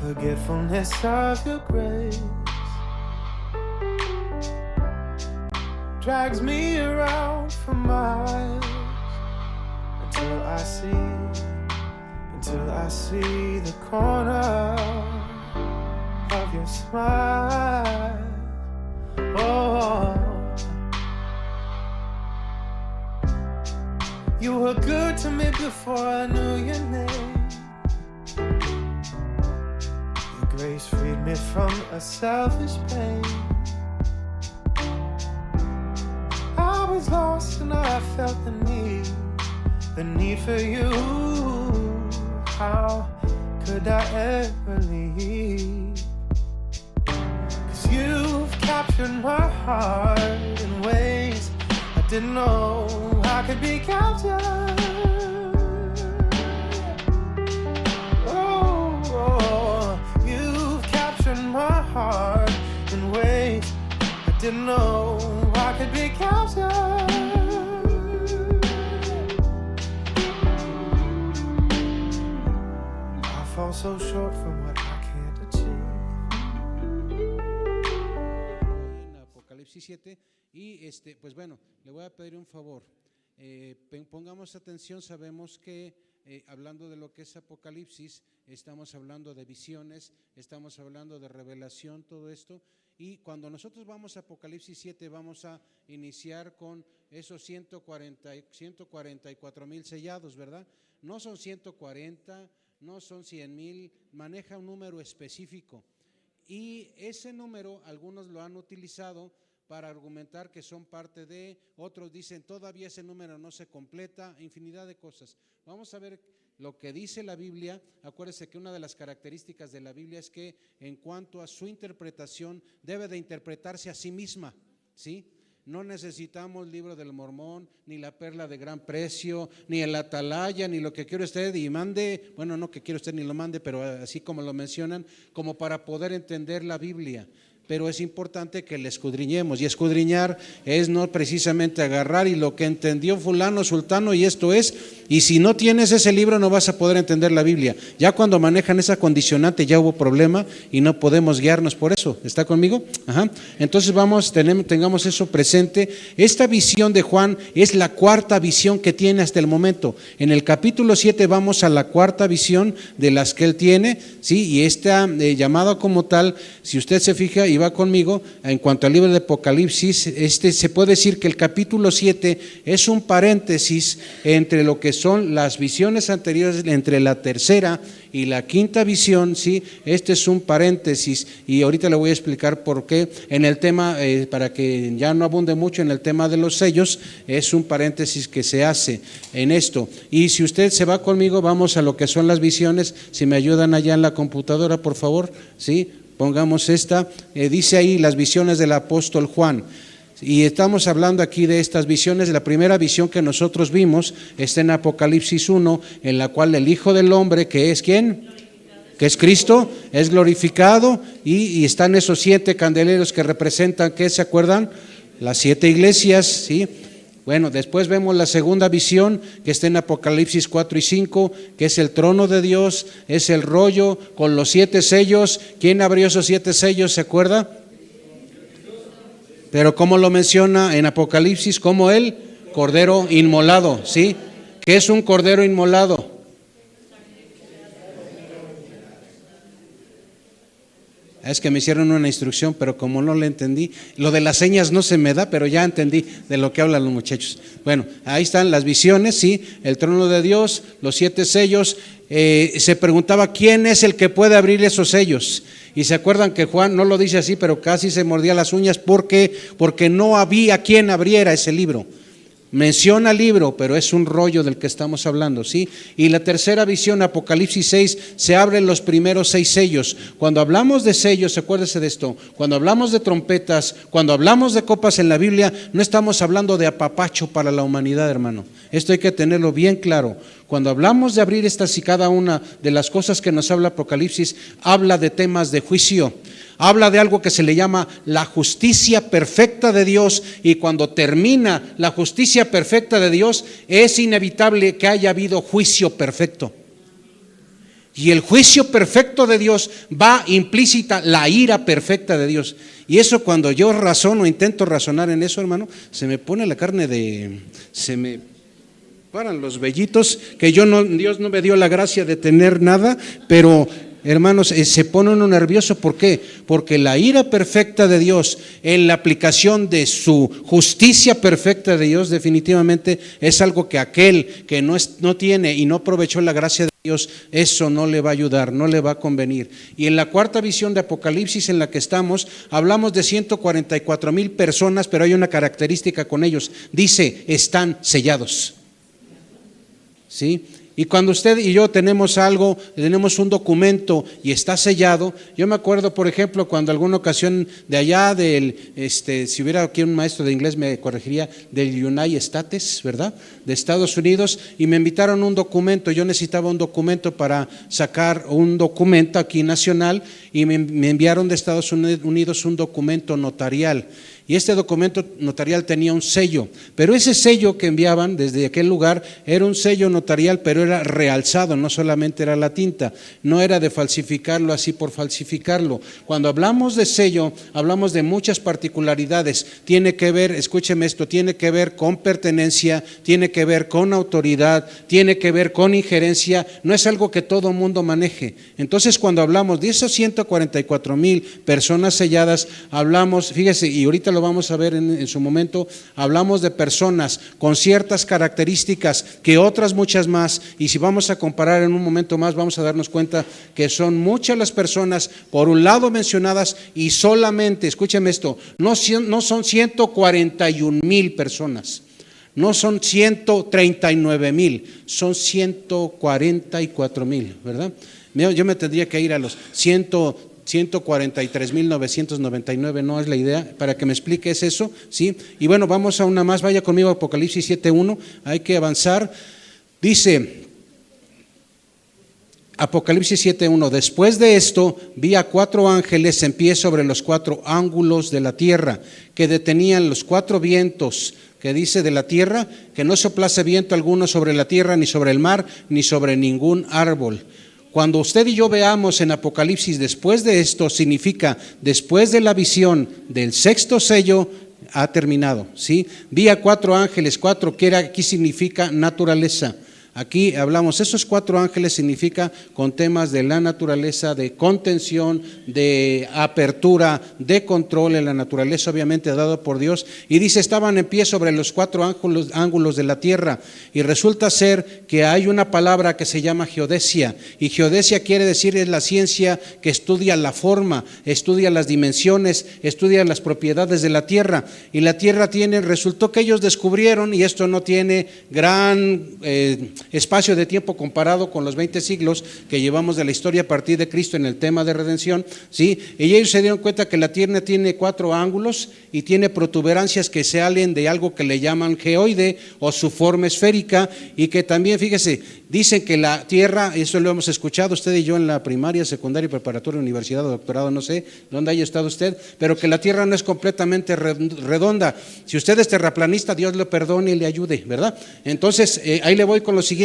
forgetfulness of your grace drags me around for miles until I see the corner of your smile. Oh, you were good to me before I knew your name. Your grace freed me from a selfish pain. I was lost and I felt the need for you. How could I ever leave? 'Cause you've captured my heart in ways I didn't know I could be captured. Oh, you've captured my heart in ways I didn't know I could be captured. I fall so short from what I can't achieve. En Apocalipsis 7 y pues bueno, le voy a pedir un favor. Pongamos atención, sabemos que hablando de lo que es Apocalipsis, estamos hablando de visiones, estamos hablando de revelación, todo esto. Y cuando nosotros vamos a Apocalipsis 7, vamos a iniciar con esos 144,000 sellados, ¿verdad? No son 140, no son 100,000, maneja un número específico. Y ese número algunos lo han utilizado para argumentar que son parte de, otros dicen todavía ese número no se completa, infinidad de cosas. Vamos a ver lo que dice la Biblia. Acuérdese que una de las características de la Biblia es que en cuanto a su interpretación debe de interpretarse a sí misma, ¿sí? No necesitamos libro del Mormón, ni la perla de gran precio, ni el atalaya, ni lo que quiere usted y mande, bueno, no que quiere usted ni lo mande, pero así como lo mencionan, como para poder entender la Biblia. Pero es importante que le escudriñemos, y escudriñar es no precisamente agarrar y lo que entendió fulano, sultano y esto es, y si no tienes ese libro no vas a poder entender la Biblia. Ya cuando manejan esa condicionante ya hubo problema y no podemos guiarnos por eso. ¿Está conmigo? Ajá. Entonces tengamos eso presente. Esta visión de Juan es la cuarta visión que tiene hasta el momento. En el capítulo 7 vamos a la cuarta visión de las que él tiene, ¿sí? Y esta llamada como tal, si usted se fija y va conmigo, en cuanto al libro de Apocalipsis, se puede decir que el capítulo 7 es un paréntesis entre lo que son las visiones anteriores, entre la tercera y la quinta visión, ¿sí? Este es un paréntesis y ahorita le voy a explicar por qué. En el tema, para que ya no abunde mucho en el tema de los sellos, es un paréntesis que se hace en esto. Y si usted se va conmigo, vamos a lo que son las visiones. Si me ayudan allá en la computadora, por favor, ¿sí? Pongamos esta, dice ahí las visiones del apóstol Juan. Y estamos hablando aquí de estas visiones. La primera visión que nosotros vimos está en Apocalipsis 1, en la cual el Hijo del Hombre, que es ¿quién? Que es Cristo, es glorificado y están esos 7 candeleros que representan, ¿qué se acuerdan? Las 7 iglesias, ¿sí? Bueno, después vemos la segunda visión que está en Apocalipsis 4 y 5, que es el trono de Dios, es el rollo con los 7 sellos. ¿Quién abrió esos 7 sellos? ¿Se acuerda? Pero ¿cómo lo menciona en Apocalipsis? Como el cordero inmolado, ¿sí? ¿Qué es un cordero inmolado? Es que me hicieron una instrucción, pero como no la entendí, lo de las señas no se me da, pero ya entendí de lo que hablan los muchachos. Bueno, ahí están las visiones, sí, el trono de Dios, los 7 sellos. Se preguntaba quién es el que puede abrir esos sellos. Y se acuerdan que Juan no lo dice así, pero casi se mordía las uñas porque no había quien abriera ese libro. Menciona libro, pero es un rollo del que estamos hablando, ¿sí? Y la tercera visión, Apocalipsis 6, se abren los primeros 6 sellos. Cuando hablamos de sellos, acuérdese de esto, cuando hablamos de trompetas, cuando hablamos de copas en la Biblia, no estamos hablando de apapacho para la humanidad, hermano. Esto hay que tenerlo bien claro. Cuando hablamos de abrir estas y cada una de las cosas que nos habla Apocalipsis, habla de temas de juicio. Habla de algo que se le llama la justicia perfecta de Dios, y cuando termina la justicia perfecta de Dios es inevitable que haya habido juicio perfecto. Y el juicio perfecto de Dios va implícita la ira perfecta de Dios. Y eso, cuando yo razono, intento razonar en eso, hermano, se me pone la carne se me paran los vellitos, que Dios no me dio la gracia de tener nada, pero hermanos, se pone uno nervioso. ¿Por qué? Porque la ira perfecta de Dios en la aplicación de su justicia perfecta de Dios definitivamente es algo que aquel que no tiene y no aprovechó la gracia de Dios, eso no le va a ayudar, no le va a convenir. Y en la cuarta visión de Apocalipsis en la que estamos, hablamos de 144,000 personas, pero hay una característica con ellos, dice, están sellados. ¿Sí? Y cuando usted y yo tenemos tenemos un documento y está sellado, yo me acuerdo, por ejemplo, cuando alguna ocasión de allá si hubiera aquí un maestro de inglés me corregiría, del United States, ¿verdad? De Estados Unidos, y me invitaron un documento. Yo necesitaba un documento para sacar un documento aquí nacional, y me enviaron de Estados Unidos un documento notarial. Y este documento notarial tenía un sello, pero ese sello que enviaban desde aquel lugar era un sello notarial, pero era realzado, no solamente era la tinta, no era de falsificarlo así por falsificarlo. Cuando hablamos de sello, hablamos de muchas particularidades. Tiene que ver, escúcheme esto, tiene que ver con pertenencia, tiene que ver con autoridad, tiene que ver con injerencia, no es algo que todo mundo maneje. Entonces, cuando hablamos de esos 144,000 personas selladas, hablamos, fíjese, y ahorita lo vamos a ver en su momento, hablamos de personas con ciertas características que otras muchas más, y si vamos a comparar en un momento más, vamos a darnos cuenta que son muchas las personas, por un lado mencionadas, y solamente, escúcheme esto, no son 141,000 personas, no son 139,000, son 144,000, ¿verdad? Yo me tendría que ir a los 143,999, no es la idea, para que me expliques eso, ¿sí? Y bueno, vamos a una más, vaya conmigo a Apocalipsis 7:1, hay que avanzar. Dice Apocalipsis 7:1, después de esto vi a 4 ángeles en pie sobre los 4 ángulos de la tierra, que detenían los 4 vientos, que dice de la tierra, que no soplase viento alguno sobre la tierra, ni sobre el mar, ni sobre ningún árbol. Cuando usted y yo veamos en Apocalipsis, después de esto, significa después de la visión del 6º sello, ha terminado, ¿sí? Vi a 4 ángeles, 4 que aquí significa naturaleza. Aquí hablamos, esos 4 ángeles significa con temas de la naturaleza, de contención, de apertura, de control en la naturaleza, obviamente dado por Dios. Y dice, estaban en pie sobre los 4 ángulos de la tierra. Y resulta ser que hay una palabra que se llama geodesia. Y geodesia quiere decir, es la ciencia que estudia la forma, estudia las dimensiones, estudia las propiedades de la tierra. Y la tierra resultó que ellos descubrieron, y esto no tiene gran espacio de tiempo comparado con los 20 siglos que llevamos de la historia a partir de Cristo en el tema de redención, ¿sí? Y ellos se dieron cuenta que la tierra tiene 4 ángulos y tiene protuberancias que salen de algo que le llaman geoide o su forma esférica, y que también, fíjese, dicen que la tierra, eso lo hemos escuchado usted y yo en la primaria, secundaria, preparatoria, universidad o doctorado, no sé dónde haya estado usted, pero que la tierra no es completamente redonda. Si usted es terraplanista, Dios le perdone y le ayude, ¿verdad? Entonces, ahí le voy con lo siguiente.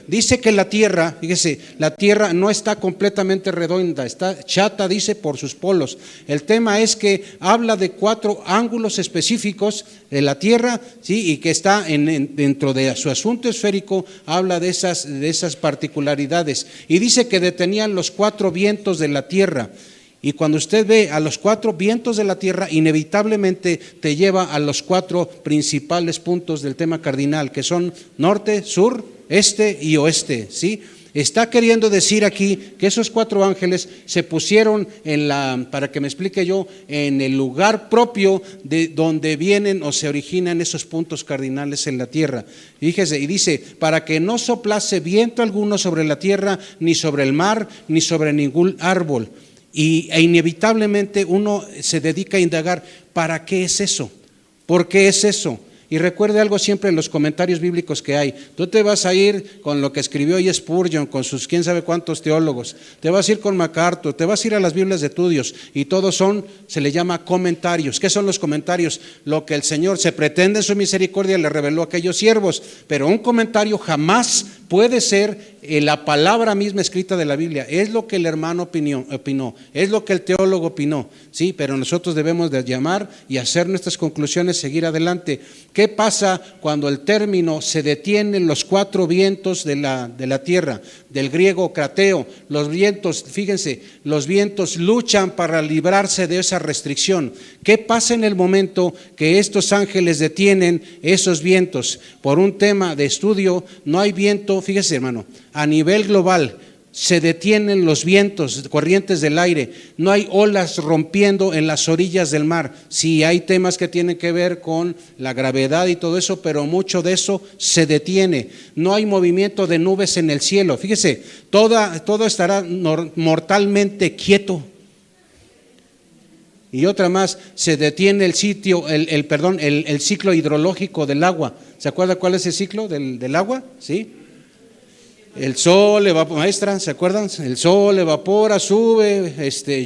Dice que la tierra, fíjese, la tierra no está completamente redonda, está chata, dice, por sus polos. El tema es que habla de 4 ángulos específicos de la tierra, ¿sí? Y que está dentro de su asunto esférico, habla de esas particularidades. Y dice que detenían los 4 vientos de la tierra. Y cuando usted ve a los 4 vientos de la tierra, inevitablemente te lleva a los 4 principales puntos del tema cardinal, que son norte, sur, este y oeste, ¿sí? Está queriendo decir aquí que esos 4 ángeles se pusieron para que me explique yo, en el lugar propio de donde vienen o se originan esos puntos cardinales en la tierra. Fíjese, y dice, para que no soplase viento alguno sobre la tierra, ni sobre el mar, ni sobre ningún árbol. E inevitablemente uno se dedica a indagar, ¿para qué es eso? ¿Por qué es eso? Y recuerde algo siempre en los comentarios bíblicos que hay. Tú te vas a ir con lo que escribió hoy Spurgeon, con sus quién sabe cuántos teólogos. Te vas a ir con MacArthur, te vas a ir a las Biblias de estudios. Y todos se le llama comentarios. ¿Qué son los comentarios? Lo que el Señor se pretende en su misericordia le reveló a aquellos siervos. Pero un comentario jamás puede ser la palabra misma escrita de la Biblia. Es lo que el hermano opinó, es lo que el teólogo opinó, sí, pero nosotros debemos de llamar y hacer nuestras conclusiones, seguir adelante. ¿Qué pasa cuando el término se detienen los cuatro vientos de la tierra? Del griego krateo, los vientos, fíjense, los vientos luchan para librarse de esa restricción. ¿Qué pasa en el momento que estos ángeles detienen esos vientos? Por un tema de estudio, no hay viento, fíjese hermano, a nivel global se detienen los vientos, corrientes del aire, no hay olas rompiendo en las orillas del mar. Sí, hay temas que tienen que ver con la gravedad y todo eso, pero mucho de eso se detiene. No hay movimiento de nubes en el cielo. Fíjese, todo estará mortalmente quieto. Y otra más, se detiene el ciclo hidrológico del agua. ¿Se acuerda cuál es el ciclo del agua? ¿Sí? El sol evapora, maestra, ¿se acuerdan? El sol evapora, sube,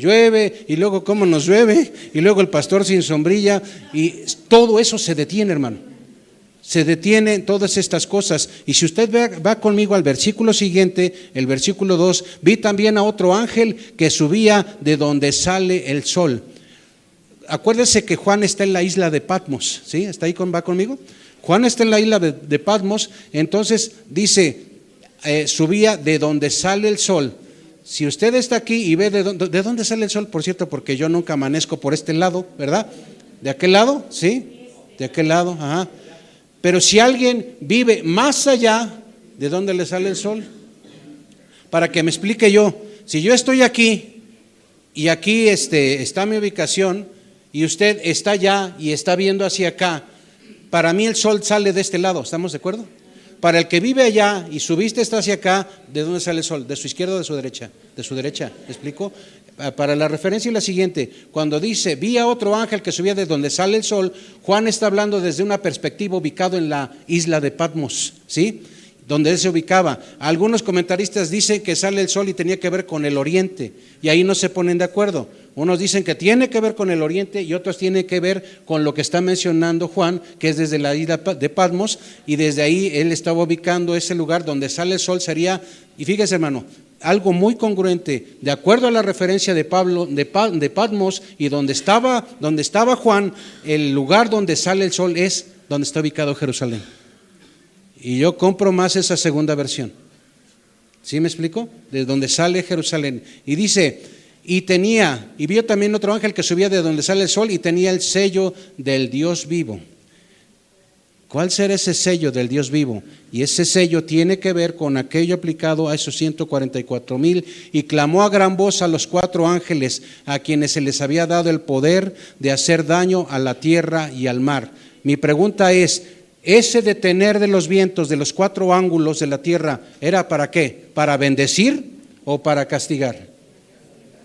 llueve, y luego cómo nos llueve, y luego el pastor sin sombrilla, y todo eso se detiene, hermano. Se detienen todas estas cosas. Y si usted va conmigo al versículo siguiente, el versículo 2, vi también a otro ángel que subía de donde sale el sol. Acuérdese que Juan está en la isla de Patmos, ¿sí? ¿Está ahí va conmigo? Juan está en la isla de Patmos, entonces dice, subía de donde sale el sol. Si usted está aquí y ve de dónde sale el sol, por cierto, porque yo nunca amanezco por este lado, ¿verdad? ¿De aquel lado? ¿Sí? De aquel lado, ajá. Pero si alguien vive más allá, ¿de dónde le sale el sol? Para que me explique yo, si yo estoy aquí y aquí está mi ubicación y usted está allá y está viendo hacia acá, para mí el sol sale de este lado, ¿estamos de acuerdo? Para el que vive allá y su vista está hacia acá, ¿de dónde sale el sol? ¿De su izquierda o de su derecha? De su derecha, ¿me explico? Para la referencia es la siguiente, cuando dice, vi a otro ángel que subía de donde sale el sol, Juan está hablando desde una perspectiva ubicado en la isla de Patmos, ¿sí? Donde él se ubicaba. Algunos comentaristas dicen que sale el sol y tenía que ver con el oriente, y ahí no se ponen de acuerdo. Unos dicen que tiene que ver con el oriente y otros tienen que ver con lo que está mencionando Juan, que es desde la isla de Patmos, y desde ahí él estaba ubicando ese lugar donde sale el sol. Sería, y fíjese hermano, algo muy congruente, de acuerdo a la referencia de Pablo, de Patmos, y donde estaba Juan, el lugar donde sale el sol es donde está ubicado Jerusalén. Y yo compro más esa segunda versión. ¿Sí me explico? De donde sale Jerusalén. Y dice, y vio también otro ángel que subía de donde sale el sol y tenía el sello del Dios vivo. ¿Cuál será ese sello del Dios vivo? Y ese sello tiene que ver con aquello aplicado a esos 144,000, y clamó a gran voz a los cuatro ángeles a quienes se les había dado el poder de hacer daño a la tierra y al mar. Mi pregunta es, ¿ese detener de los vientos de los cuatro ángulos de la tierra era para qué? ¿Para bendecir o para castigar?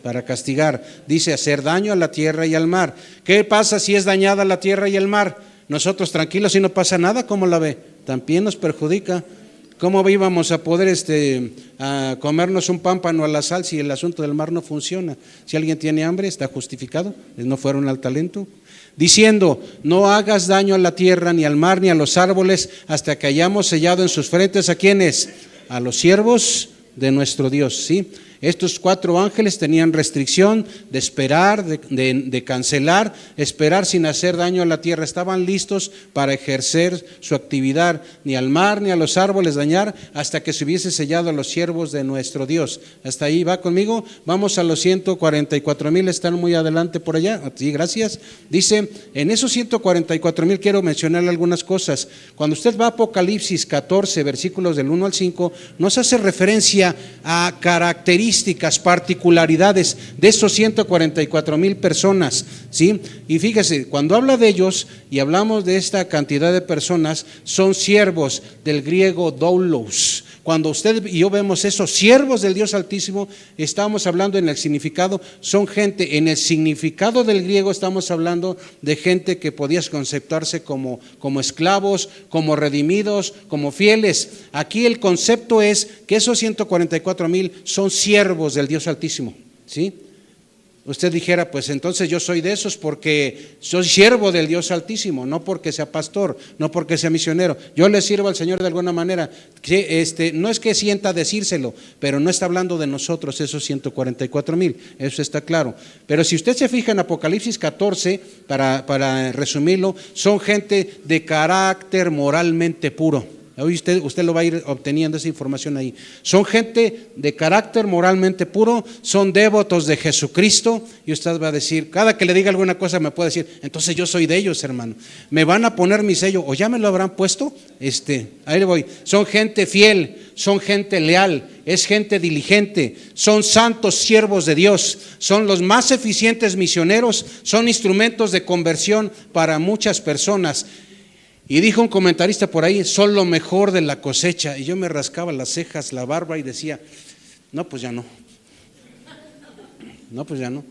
Para castigar. Dice hacer daño a la tierra y al mar. ¿Qué pasa si es dañada la tierra y el mar? Nosotros tranquilos y no pasa nada, ¿cómo la ve? También nos perjudica. ¿Cómo íbamos a poder a comernos un pámpano a la sal si el asunto del mar no funciona? Si alguien tiene hambre, está justificado, no fueron al talento. Diciendo, no hagas daño a la tierra, ni al mar, ni a los árboles, hasta que hayamos sellado en sus frentes ¿a quiénes? A los siervos de nuestro Dios, ¿sí? Estos cuatro ángeles tenían restricción de esperar, de cancelar, esperar sin hacer daño a la tierra. Estaban listos para ejercer su actividad, ni al mar ni a los árboles dañar, hasta que se hubiese sellado a los siervos de nuestro Dios. Hasta ahí, ¿va conmigo? Vamos a los 144,000, están muy adelante por allá. Sí, gracias. Dice, en esos 144,000 quiero mencionarle algunas cosas. Cuando usted va a Apocalipsis 14, versículos del 1 al 5, nos hace referencia a características, particularidades de esos 144,000 personas, ¿sí? Y fíjese, cuando habla de ellos y hablamos de esta cantidad de personas, son siervos, del griego doulos. Cuando usted y yo vemos eso, siervos del Dios Altísimo, estamos hablando en el significado, son gente, en el significado del griego estamos hablando de gente que podía conceptuarse como esclavos, como redimidos, como fieles. Aquí el concepto es que esos 144,000 son siervos del Dios Altísimo, ¿sí? Usted dijera, pues entonces yo soy de esos porque soy siervo del Dios Altísimo, no porque sea pastor, no porque sea misionero. Yo le sirvo al Señor de alguna manera. No es que sienta decírselo, pero no está hablando de nosotros esos 144,000, eso está claro. Pero si usted se fija en Apocalipsis 14, para resumirlo, son gente de carácter moralmente puro. Hoy usted lo va a ir obteniendo esa información ahí. Son gente de carácter moralmente puro, son devotos de Jesucristo, y usted va a decir, cada que le diga alguna cosa me puede decir, entonces yo soy de ellos, hermano. Me van a poner mi sello, o ya me lo habrán puesto. Ahí le voy. Son gente fiel, son gente leal, es gente diligente, son santos siervos de Dios, son los más eficientes misioneros, son instrumentos de conversión para muchas personas. Y dijo un comentarista por ahí, son lo mejor de la cosecha. Y yo me rascaba las cejas, la barba y decía, no, pues ya no. No, pues ya no.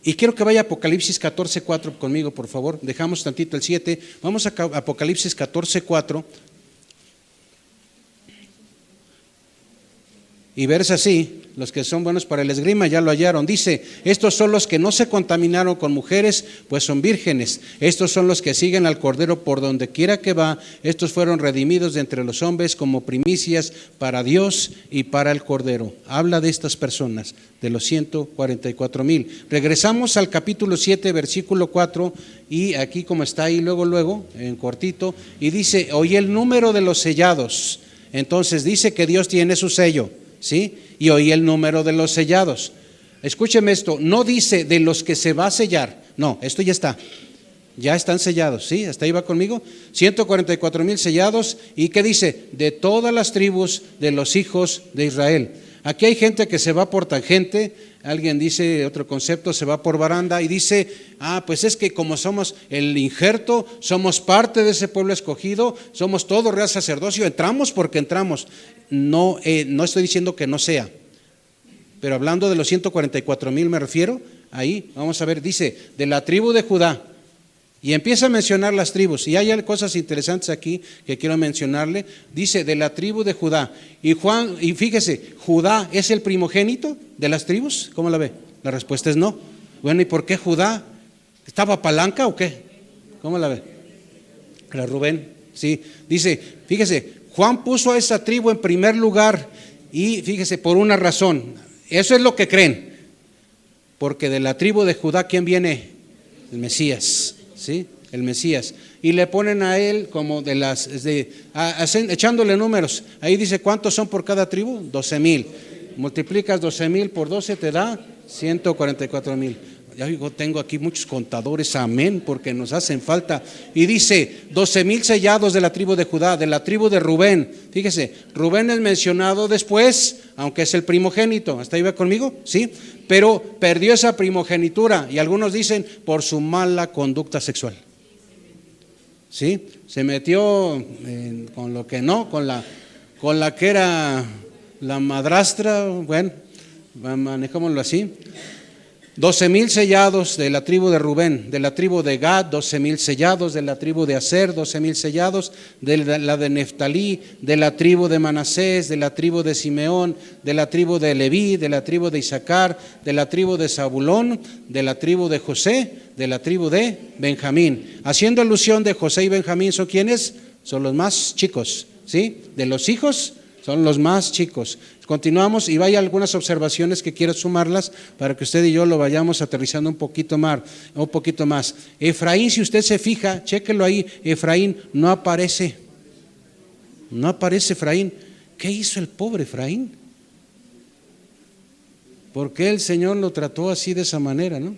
Y quiero que vaya a Apocalipsis 14:4 conmigo, por favor. Dejamos tantito el 7. Vamos a Apocalipsis 14:4. Y verse así, los que son buenos para el esgrima ya lo hallaron. Dice, estos son los que no se contaminaron con mujeres, pues son vírgenes. Estos son los que siguen al Cordero por donde quiera que va. Estos fueron redimidos de entre los hombres como primicias para Dios y para el Cordero. Habla de estas personas, de los 144,000. Regresamos al capítulo 7, versículo 4, y aquí como está ahí luego, en cortito, y dice, oí el número de los sellados. Entonces dice que Dios tiene su sello, ¿sí? Y oí el número de los sellados. Escúcheme esto, no dice de los que se va a sellar, no, esto ya está, ya están sellados, ¿sí? Hasta ahí va conmigo. 144,000 sellados. ¿Y qué dice? De todas las tribus de los hijos de Israel. Aquí hay gente que se va por tangente. Alguien dice otro concepto, se va por baranda y dice, pues es que como somos el injerto, somos parte de ese pueblo escogido, somos todo real sacerdocio, entramos porque entramos. No estoy diciendo que no sea, pero hablando de los 144,000 me refiero. Ahí vamos a ver, dice, de la tribu de Judá, y empieza a mencionar las tribus, y hay cosas interesantes aquí que quiero mencionarle. Dice, de la tribu de Judá, y fíjese, ¿Judá es el primogénito de las tribus? ¿Cómo la ve? La respuesta es no. Bueno, ¿y por qué Judá? ¿Estaba palanca o qué? ¿Cómo la ve? La Rubén, sí. Dice, fíjese, Juan puso a esa tribu en primer lugar, y fíjese, por una razón. Eso es lo que creen, porque de la tribu de Judá, ¿quién viene? El Mesías, ¿sí? El Mesías. Y le ponen a él como echándole números. Ahí dice, ¿cuántos son por cada tribu? 12,000. Multiplicas 12,000 por 12, te da 144,000. Ya digo, tengo aquí muchos contadores, amén, porque nos hacen falta. Y dice, 12,000 sellados de la tribu de Judá, de la tribu de Rubén. Fíjese, Rubén es mencionado después, aunque es el primogénito. ¿Hasta ahí va conmigo? Sí, pero perdió esa primogenitura, y algunos dicen por su mala conducta sexual. ¿Sí? Se metió con lo que no, con la que era la madrastra. Bueno, manejémoslo así. 12,000 sellados de la tribu de Rubén, de la tribu de Gad, 12,000 sellados, de la tribu de Aser, 12,000 sellados, de la de Neftalí, de la tribu de Manasés, de la tribu de Simeón, de la tribu de Leví, de la tribu de Isaacar, de la tribu de Zabulón, de la tribu de José, de la tribu de Benjamín. Haciendo alusión de José y Benjamín, ¿son quiénes? Son los más chicos, ¿sí? De los hijos son los más chicos. Continuamos y vaya algunas observaciones que quiero sumarlas para que usted y yo lo vayamos aterrizando un poquito más. Efraín, si usted se fija, chéquelo ahí, Efraín no aparece. No aparece Efraín. ¿Qué hizo el pobre Efraín? ¿Por qué el Señor lo trató así de esa manera, no?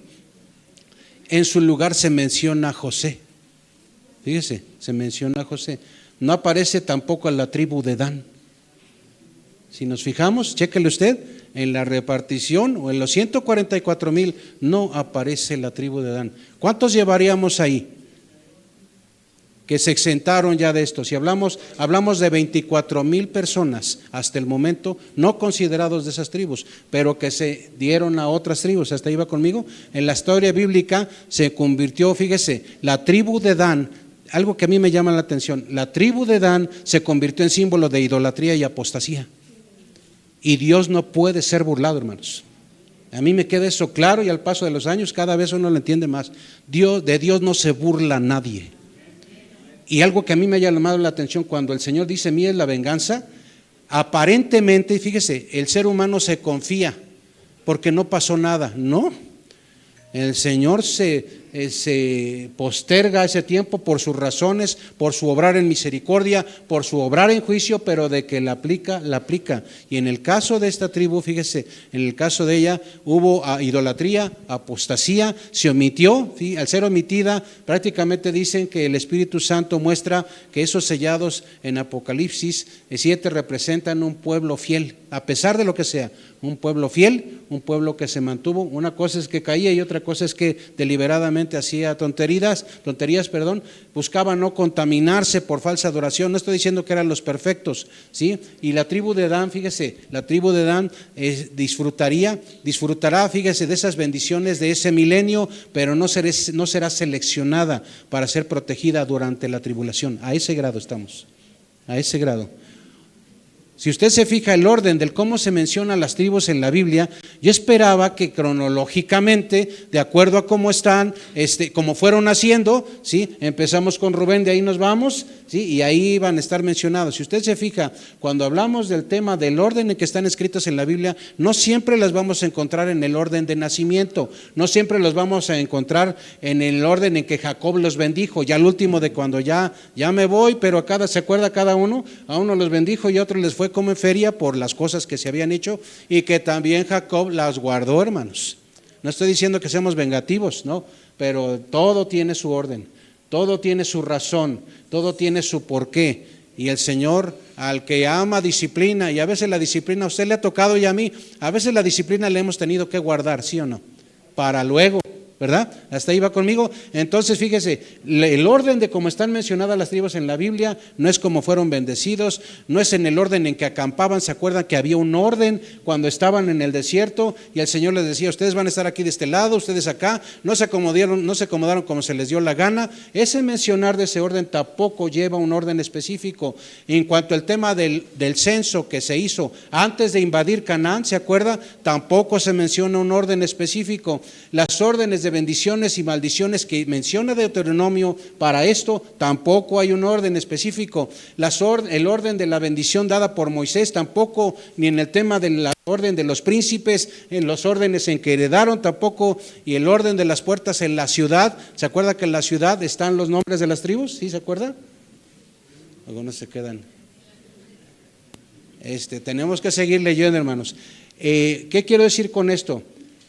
En su lugar se menciona a José. Fíjese, se menciona a José. No aparece tampoco a la tribu de Dan. Si nos fijamos, chéquele usted, en la repartición o en los 144,000 no aparece la tribu de Dan. ¿Cuántos llevaríamos ahí? que se exentaron ya de esto. Si hablamos de 24,000 personas hasta el momento, no considerados de esas tribus, pero que se dieron a otras tribus. ¿Hasta ahí va conmigo? En la historia bíblica se convirtió, fíjese, la tribu de Dan, algo que a mí me llama la atención, la tribu de Dan se convirtió en símbolo de idolatría y apostasía. Y Dios no puede ser burlado, hermanos. A mí me queda eso claro, y al paso de los años cada vez uno lo entiende más. De Dios no se burla nadie. Y algo que a mí me ha llamado la atención, cuando el Señor dice: mía es la venganza, aparentemente, fíjese, el ser humano se confía porque no pasó nada. No, el Señor se posterga ese tiempo por sus razones, por su obrar en misericordia, por su obrar en juicio, pero de que la aplica, la aplica. Y en el caso de esta tribu, fíjese, en el caso de ella hubo idolatría, apostasía, se omitió. ¿Sí? Al ser omitida, prácticamente dicen que el Espíritu Santo muestra que esos sellados en Apocalipsis 7 representan un pueblo fiel, a pesar de lo que sea, un pueblo fiel, un pueblo que se mantuvo. Una cosa es que caía y otra cosa es que deliberadamente hacía tonterías, buscaba no contaminarse por falsa adoración. No estoy diciendo que eran los perfectos, ¿sí? Y la tribu de Dan, fíjese, la tribu de Dan disfrutará, fíjese, de esas bendiciones de ese milenio, pero no será seleccionada para ser protegida durante la tribulación. A ese grado estamos, a ese grado. Si usted se fija el orden del cómo se mencionan las tribus en la Biblia, yo esperaba que cronológicamente, de acuerdo a cómo están, como fueron naciendo, ¿sí? Empezamos con Rubén, de ahí nos vamos, ¿sí? Y ahí van a estar mencionados. Si usted se fija, cuando hablamos del tema del orden en que están escritos en la Biblia, no siempre las vamos a encontrar en el orden de nacimiento, no siempre los vamos a encontrar en el orden en que Jacob los bendijo, ya el último de cuando ya me voy, pero ¿se acuerda cada uno? A uno los bendijo y a otro les fue como en feria por las cosas que se habían hecho, y que también Jacob las guardó, hermanos. No estoy diciendo que seamos vengativos, no, pero todo tiene su orden, todo tiene su razón, todo tiene su porqué. Y el Señor, al que ama, disciplina, y a veces la disciplina a usted le ha tocado y a mí, a veces la disciplina le hemos tenido que guardar, ¿sí o no? Para luego, ¿verdad? Hasta ahí va conmigo. Entonces fíjese, el orden de cómo están mencionadas las tribus en la Biblia no es como fueron bendecidos, no es en el orden en que acampaban. ¿Se acuerdan que había un orden cuando estaban en el desierto y el Señor les decía: ustedes van a estar aquí de este lado, ustedes acá? No se acomodaron como se les dio la gana. Ese mencionar de ese orden tampoco lleva un orden específico. En cuanto al tema del censo que se hizo antes de invadir Canaán, ¿se acuerda? Tampoco se menciona un orden específico. Las órdenes de bendiciones y maldiciones que menciona Deuteronomio para esto, tampoco hay un orden específico. El orden de la bendición dada por Moisés tampoco, ni en el tema de la orden de los príncipes, en los órdenes en que heredaron tampoco, y el orden de las puertas en la ciudad. ¿Se acuerda que en la ciudad están los nombres de las tribus? ¿Sí se acuerda? Algunos se quedan. Tenemos que seguir leyendo, hermanos. ¿Qué quiero decir con esto?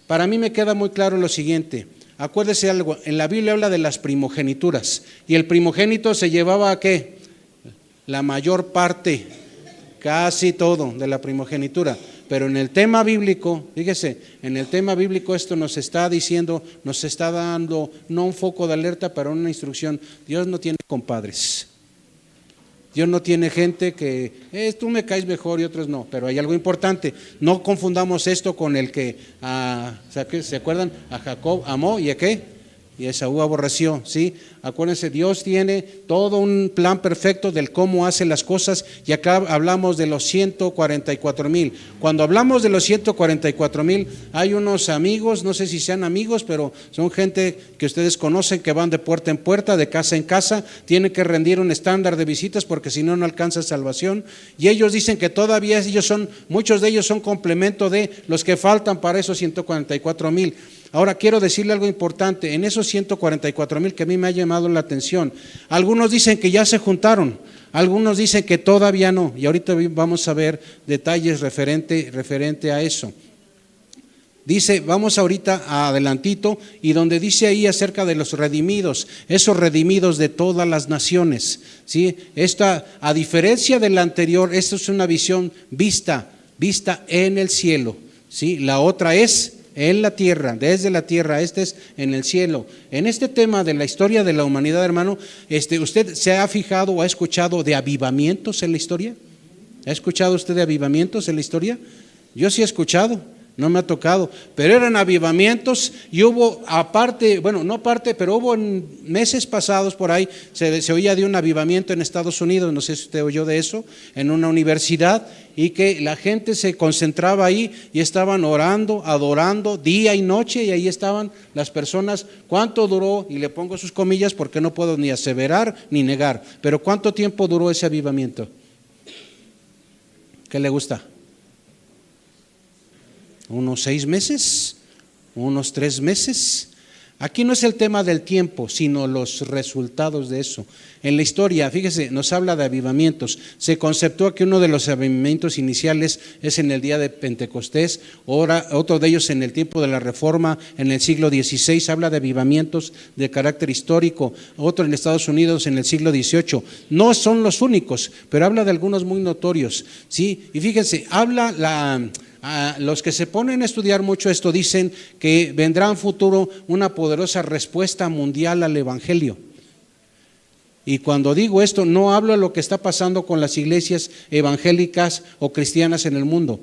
Para mí me queda muy claro lo siguiente. Acuérdese algo, en la Biblia habla de las primogenituras, y el primogénito se llevaba ¿a qué? La mayor parte, casi todo de la primogenitura. Pero en el tema bíblico, fíjese, en el tema bíblico esto nos está diciendo, nos está dando no un foco de alerta, pero una instrucción. Dios no tiene compadres. Dios no tiene gente que tú me caes mejor y otros no, pero hay algo importante. No confundamos esto con el que, ¿se acuerdan? A Jacob amó y a qué, y a Esaú aborreció, ¿sí? Acuérdense, Dios tiene todo un plan perfecto del cómo hace las cosas, y acá hablamos de los 144,000. Cuando hablamos de los 144,000, hay unos amigos, no sé si sean amigos, pero son gente que ustedes conocen, que van de puerta en puerta, de casa en casa, tienen que rendir un estándar de visitas porque si no, no alcanza salvación, y ellos dicen que todavía muchos de ellos son complemento de los que faltan para esos 144,000. Ahora quiero decirle algo importante, en esos 144,000 que a mí me ha llamado la atención, algunos dicen que ya se juntaron, algunos dicen que todavía no, y ahorita vamos a ver detalles referente a eso. Dice, vamos ahorita adelantito, y donde dice ahí acerca de los redimidos, esos redimidos de todas las naciones, ¿sí? A diferencia de la anterior, esta es una visión vista en el cielo, ¿sí? La otra es en la tierra, desde la tierra, este es en el cielo. En este tema de la historia de la humanidad, hermano, ¿usted se ha fijado o ha escuchado de avivamientos en la historia? ¿Ha escuchado usted de avivamientos en la historia? Yo sí he escuchado, no me ha tocado, pero eran avivamientos y hubo aparte, bueno, no aparte, pero hubo en meses pasados por ahí, se oía de un avivamiento en Estados Unidos, no sé si usted oyó de eso, en una universidad, y que la gente se concentraba ahí y estaban orando, adorando día y noche, y ahí estaban las personas. ¿Cuánto duró? Y le pongo sus comillas porque no puedo ni aseverar ni negar, pero ¿cuánto tiempo duró ese avivamiento? ¿Qué le gusta? ¿Unos 6 meses? ¿Unos 3 meses? Aquí no es el tema del tiempo, sino los resultados de eso. En la historia, fíjese, nos habla de avivamientos. Se conceptúa que uno de los avivamientos iniciales es en el día de Pentecostés, otro de ellos en el tiempo de la Reforma, en el siglo XVI, habla de avivamientos de carácter histórico, otro en Estados Unidos en el siglo XVIII. No son los únicos, pero habla de algunos muy notorios, ¿sí? Y fíjense, habla los que se ponen a estudiar mucho esto dicen que vendrá en futuro una poderosa respuesta mundial al Evangelio. Y cuando digo esto, no hablo de lo que está pasando con las iglesias evangélicas o cristianas en el mundo.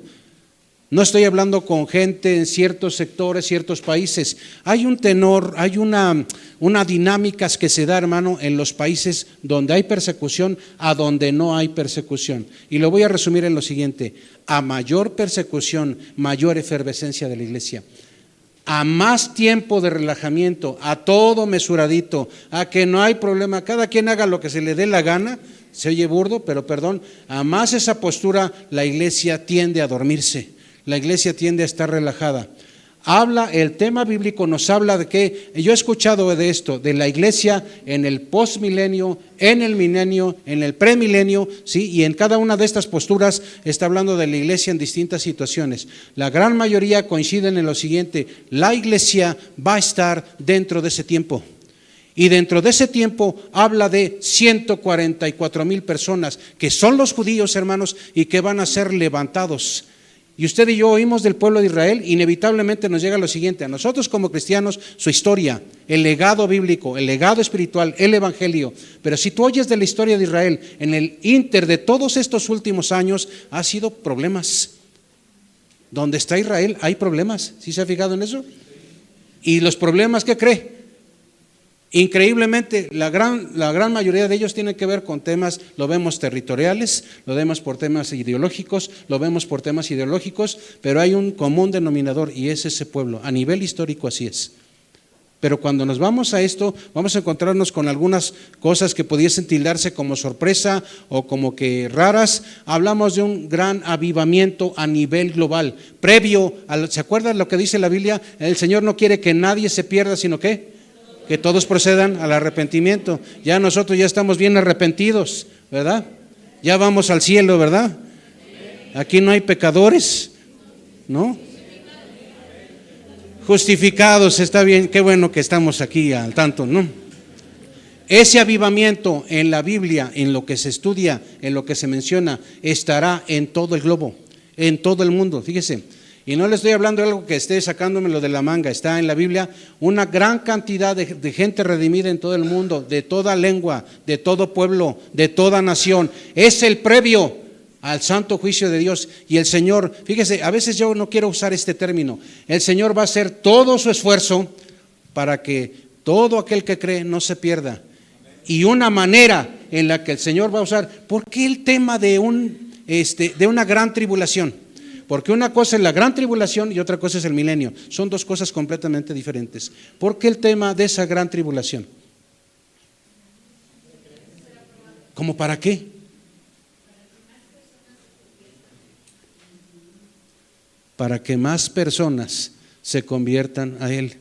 No estoy hablando con gente en ciertos sectores, ciertos países. Hay un tenor, hay una dinámica que se da, hermano, en los países donde hay persecución a donde no hay persecución. Y lo voy a resumir en lo siguiente: a mayor persecución, mayor efervescencia de la iglesia. A más tiempo de relajamiento, a todo mesuradito, a que no hay problema, cada quien haga lo que se le dé la gana. Se oye burdo, pero perdón, a más esa postura la iglesia tiende a dormirse. La iglesia tiende a estar relajada. El tema bíblico nos habla de que, yo he escuchado de esto, de la iglesia en el postmilenio, en el milenio, en el premilenio, ¿sí? Y en cada una de estas posturas está hablando de la iglesia en distintas situaciones. La gran mayoría coinciden en lo siguiente: la iglesia va a estar dentro de ese tiempo. Y dentro de ese tiempo habla de 144,000 personas, que son los judíos, hermanos, y que van a ser levantados. Y usted y yo oímos del pueblo de Israel, inevitablemente nos llega lo siguiente: a nosotros como cristianos, su historia, el legado bíblico, el legado espiritual, el evangelio. Pero si tú oyes de la historia de Israel, en el ínter de todos estos últimos años, ha sido problemas. Donde está Israel hay problemas, ¿sí se ha fijado en eso? Y los problemas, ¿qué cree? Increíblemente, la gran mayoría de ellos tienen que ver con temas, lo vemos territoriales, lo vemos por temas ideológicos, pero hay un común denominador y es ese pueblo. A nivel histórico así es. Pero cuando nos vamos a esto, vamos a encontrarnos con algunas cosas que pudiesen tildarse como sorpresa o como que raras. Hablamos de un gran avivamiento a nivel global, previo ¿se acuerdan lo que dice la Biblia? El Señor no quiere que nadie se pierda, sino que todos procedan al arrepentimiento. Ya nosotros ya estamos bien arrepentidos, ¿verdad? Ya vamos al cielo, ¿verdad? Aquí no hay pecadores, ¿no? Justificados, está bien, qué bueno que estamos aquí al tanto, ¿no? Ese avivamiento en la Biblia, en lo que se estudia, en lo que se menciona, estará en todo el globo, en todo el mundo, fíjese. Y no le estoy hablando de algo que esté sacándomelo de la manga. Está en la Biblia una gran cantidad de gente redimida en todo el mundo, de toda lengua, de todo pueblo, de toda nación. Es el previo al santo juicio de Dios. Y el Señor, fíjese, a veces yo no quiero usar este término. El Señor va a hacer todo su esfuerzo para que todo aquel que cree no se pierda. Y una manera en la que el Señor va a usar, ¿por qué el tema de una gran tribulación? Porque una cosa es la gran tribulación y otra cosa es el milenio. Son dos cosas completamente diferentes. ¿Por qué el tema de esa gran tribulación? ¿Cómo para qué? Para que más personas se conviertan a Él.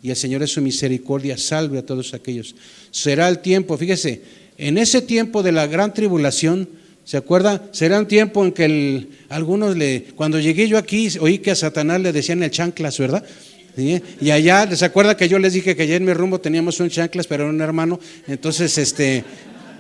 Y el Señor en su misericordia salve a todos aquellos. Será el tiempo, fíjese, en ese tiempo de la gran tribulación, ¿se acuerda? Será un tiempo en que algunos cuando llegué yo aquí, oí que a Satanás le decían el chanclas, ¿verdad? ¿Sí? Y allá, ¿se acuerda que yo les dije que allá en mi rumbo teníamos un chanclas, pero era un hermano? Entonces,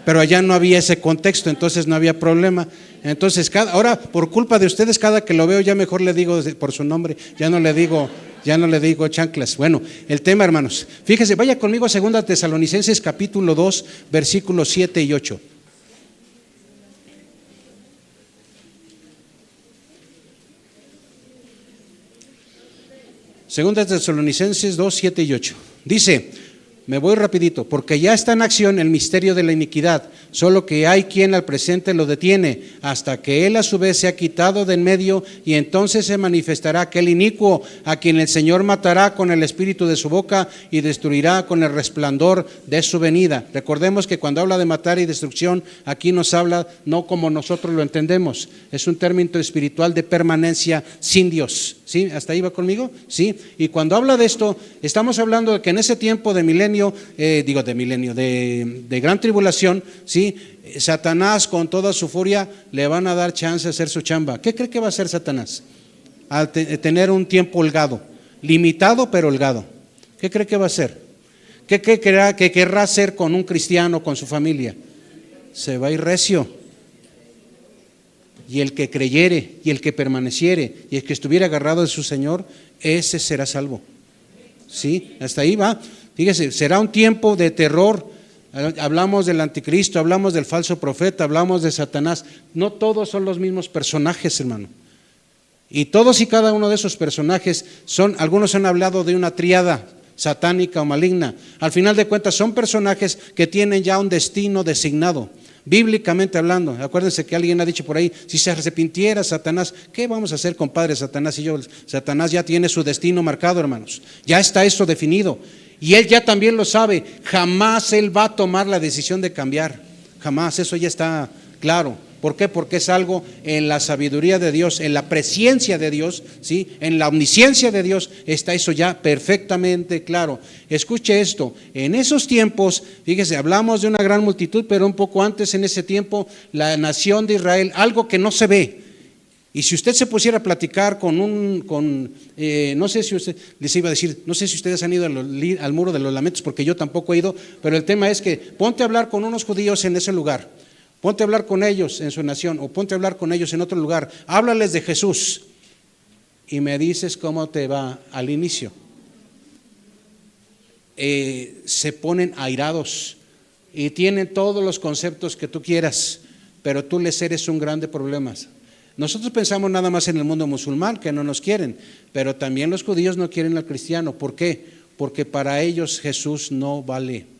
pero allá no había ese contexto, entonces no había problema. Entonces, ahora por culpa de ustedes, cada que lo veo ya mejor le digo por su nombre, ya no le digo Ya no le digo chanclas. Bueno, el tema, hermanos. Fíjese, vaya conmigo a 2 Tesalonicenses capítulo 2, versículos 7 y 8. Segunda Tesalonicenses 2, 7 y 8. Dice, me voy rapidito, porque ya está en acción el misterio de la iniquidad, solo que hay quien al presente lo detiene, hasta que él a su vez se ha quitado de en medio, y entonces se manifestará aquel inicuo, a quien el Señor matará con el espíritu de su boca y destruirá con el resplandor de su venida. Recordemos que cuando habla de matar y destrucción, aquí nos habla no como nosotros lo entendemos, es un término espiritual de permanencia sin Dios. ¿Sí? ¿Hasta ahí va conmigo? Sí. Y cuando habla de esto, estamos hablando de que en ese tiempo de milenio, de gran tribulación, ¿sí? Satanás con toda su furia le van a dar chance de hacer su chamba. ¿Qué cree que va a hacer Satanás? Al tener un tiempo holgado, limitado pero holgado. ¿Qué cree que va a hacer? ¿Qué querrá hacer con un cristiano, con su familia? Se va a ir recio. Y el que creyere, y el que permaneciere, y el que estuviera agarrado de su Señor, ese será salvo. ¿Sí? Hasta ahí va. Fíjese, será un tiempo de terror. Hablamos del anticristo, hablamos del falso profeta, hablamos de Satanás. No todos son los mismos personajes, hermano. Y todos y cada uno de esos personajes algunos han hablado de una tríada satánica o maligna. Al final de cuentas son personajes que tienen ya un destino designado. Bíblicamente hablando, acuérdense que alguien ha dicho por ahí, si se arrepintiera Satanás, ¿qué vamos a hacer, compadre? Satanás y yo, Satanás ya tiene su destino marcado, hermanos, ya está eso definido, y él ya también lo sabe, jamás él va a tomar la decisión de cambiar, jamás, eso ya está claro. ¿Por qué? Porque es algo en la sabiduría de Dios, en la presciencia de Dios, ¿sí? En la omnisciencia de Dios está eso ya perfectamente claro. Escuche esto, en esos tiempos, fíjese, hablamos de una gran multitud, pero un poco antes en ese tiempo, la nación de Israel, algo que no se ve. Y si usted se pusiera a platicar no sé si usted les iba a decir, no sé si ustedes han ido al muro de los lamentos, porque yo tampoco he ido, pero el tema es que ponte a hablar con unos judíos en ese lugar. Ponte a hablar con ellos en su nación o ponte a hablar con ellos en otro lugar. Háblales de Jesús y me dices cómo te va al inicio. Se ponen airados y tienen todos los conceptos que tú quieras, pero tú les eres un grande problema. Nosotros pensamos nada más en el mundo musulmán, que no nos quieren, pero también los judíos no quieren al cristiano. ¿Por qué? Porque para ellos Jesús no vale.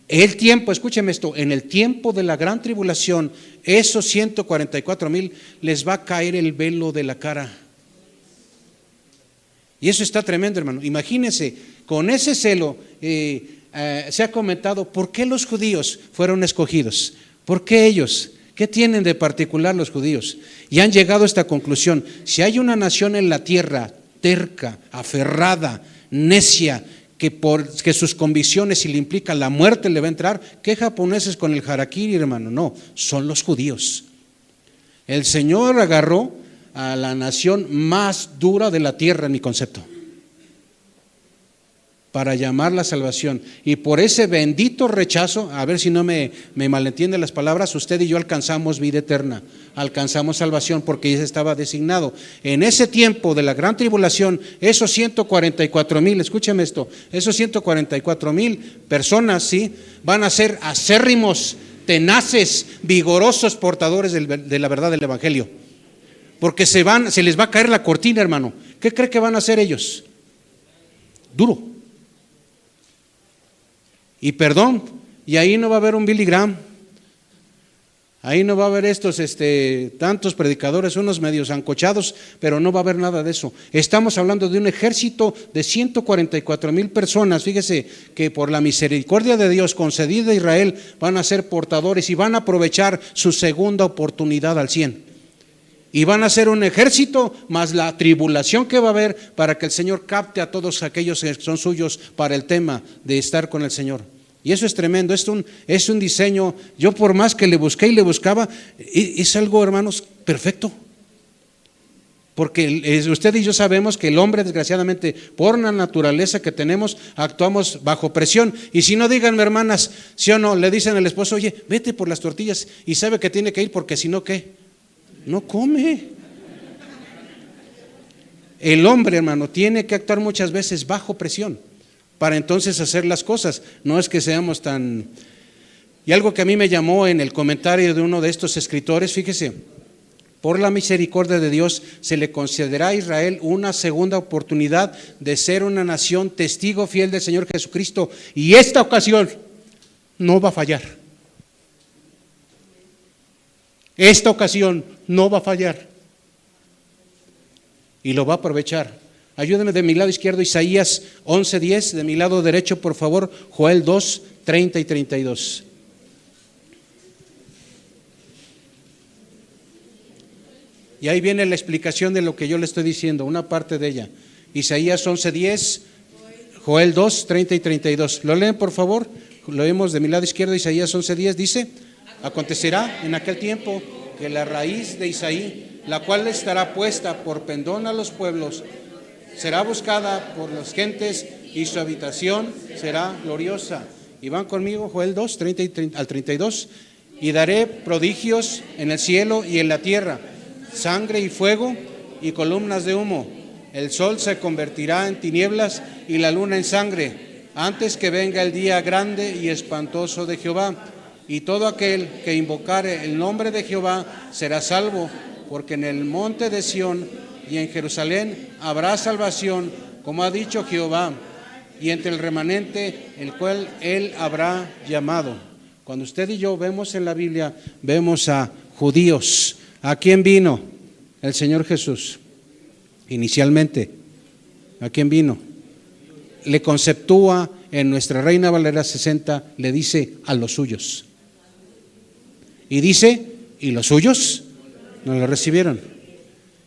El tiempo, escúcheme esto, en el tiempo de la gran tribulación, esos 144,000 les va a caer el velo de la cara. Y eso está tremendo, hermano. Imagínense, con ese celo se ha comentado por qué los judíos fueron escogidos, por qué ellos, qué tienen de particular los judíos. Y han llegado a esta conclusión: si hay una nación en la tierra terca, aferrada, necia, que sus convicciones, si le implica la muerte, le va a entrar. ¿Qué japoneses con el harakiri, hermano? No, son los judíos. El Señor agarró a la nación más dura de la tierra, en mi concepto, para llamar la salvación. Y por ese bendito rechazo, a ver si no me malentiende las palabras, usted y yo alcanzamos vida eterna, alcanzamos salvación, porque ya estaba designado. En ese tiempo de la gran tribulación, esos 144,000, escúcheme esto, esos 144,000 personas, ¿sí?, van a ser acérrimos, tenaces, vigorosos portadores de la verdad del evangelio, porque se les va a caer la cortina, hermano. ¿Qué cree que van a hacer ellos? Duro. Y perdón, y ahí no va a haber un Billy Graham, ahí no va a haber estos tantos predicadores, unos medios ancochados, pero no va a haber nada de eso. Estamos hablando de un ejército de 144,000 personas, fíjese, que por la misericordia de Dios concedida a Israel van a ser portadores y van a aprovechar su segunda oportunidad al 100. Y van a ser un ejército más la tribulación que va a haber para que el Señor capte a todos aquellos que son suyos para el tema de estar con el Señor. Y eso es tremendo, es un diseño. Yo por más que le busqué y le buscaba, es algo, hermanos, perfecto. Porque usted y yo sabemos que el hombre, desgraciadamente, por la naturaleza que tenemos, actuamos bajo presión. Y si no, díganme, hermanas, sí o no, le dicen al esposo: oye, vete por las tortillas, y sabe que tiene que ir porque si no, ¿qué? No come. El hombre, hermano, tiene que actuar muchas veces bajo presión para entonces hacer las cosas. No es que seamos tan... Y algo que a mí me llamó en el comentario de uno de estos escritores, fíjese, por la misericordia de Dios se le concederá a Israel una segunda oportunidad de ser una nación testigo fiel del Señor Jesucristo, y esta ocasión no va a fallar. Esta ocasión no va a fallar y lo va a aprovechar. Ayúdeme de mi lado izquierdo, Isaías 11:10, de mi lado derecho, por favor, Joel 2:30 y 32. Y ahí viene la explicación de lo que yo le estoy diciendo, una parte de ella. Isaías 11:10, Joel 2:30 y 32. ¿Lo leen, por favor? Lo leemos de mi lado izquierdo, Isaías 11:10, dice: acontecerá en aquel tiempo que la raíz de Isaí, la cual estará puesta por pendón a los pueblos, será buscada por las gentes, y su habitación será gloriosa. Y van conmigo, Joel 2:30 al 32. Y daré prodigios en el cielo y en la tierra, sangre y fuego y columnas de humo. El sol se convertirá en tinieblas y la luna en sangre, antes que venga el día grande y espantoso de Jehová. Y todo aquel que invocare el nombre de Jehová será salvo, porque en el monte de Sión y en Jerusalén habrá salvación, como ha dicho Jehová, y entre el remanente el cual él habrá llamado. Cuando usted y yo vemos en la Biblia, vemos a judíos. ¿A quién vino? El Señor Jesús. Inicialmente, ¿a quién vino? Le conceptúa en nuestra Reina Valera 60, le dice a los suyos. Y dice, ¿y los suyos? No lo recibieron.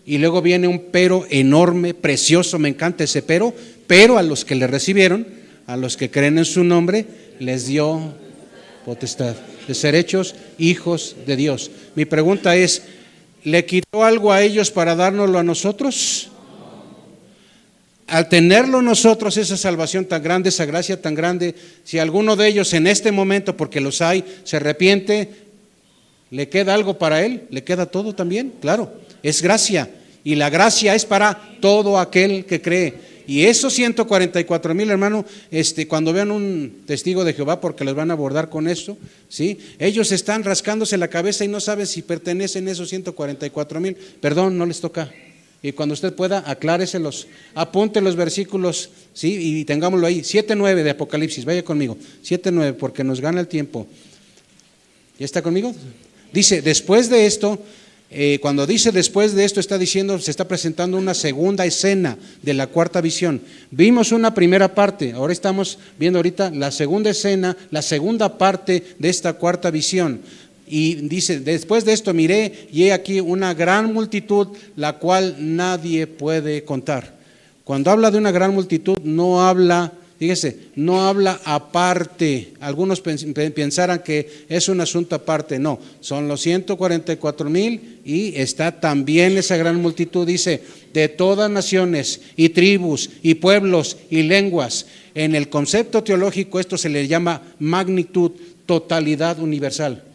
Y luego viene un pero enorme, precioso, me encanta ese pero a los que le recibieron, a los que creen en su nombre, les dio potestad de ser hechos hijos de Dios. Mi pregunta es, ¿le quitó algo a ellos para dárnoslo a nosotros? Al tenerlo nosotros, esa salvación tan grande, esa gracia tan grande, si alguno de ellos en este momento, porque los hay, se arrepiente, ¿le queda algo para él? ¿Le queda todo también? Claro, es gracia, y la gracia es para todo aquel que cree. Y esos 144,000, hermano, cuando vean un testigo de Jehová, porque los van a abordar con esto, ¿sí? Ellos están rascándose la cabeza y no saben si pertenecen a esos 144,000. Perdón, no les toca. Y cuando usted pueda, acláreselos, apunte los versículos, ¿sí? Y tengámoslo ahí, 7:9 de Apocalipsis, vaya conmigo, 7:9, porque nos gana el tiempo. ¿Ya está conmigo? Dice, después de esto, cuando dice después de esto, está diciendo, se está presentando una segunda escena de la cuarta visión. Vimos una primera parte, ahora estamos viendo ahorita la segunda escena, la segunda parte de esta cuarta visión. Y dice, después de esto miré y he aquí una gran multitud, la cual nadie puede contar. Cuando habla de una gran multitud, no habla, fíjese, no habla aparte. Algunos pensarán que es un asunto aparte. No, son los 144,000 y está también esa gran multitud, dice, de todas naciones y tribus y pueblos y lenguas. En el concepto teológico esto se le llama magnitud, totalidad universal.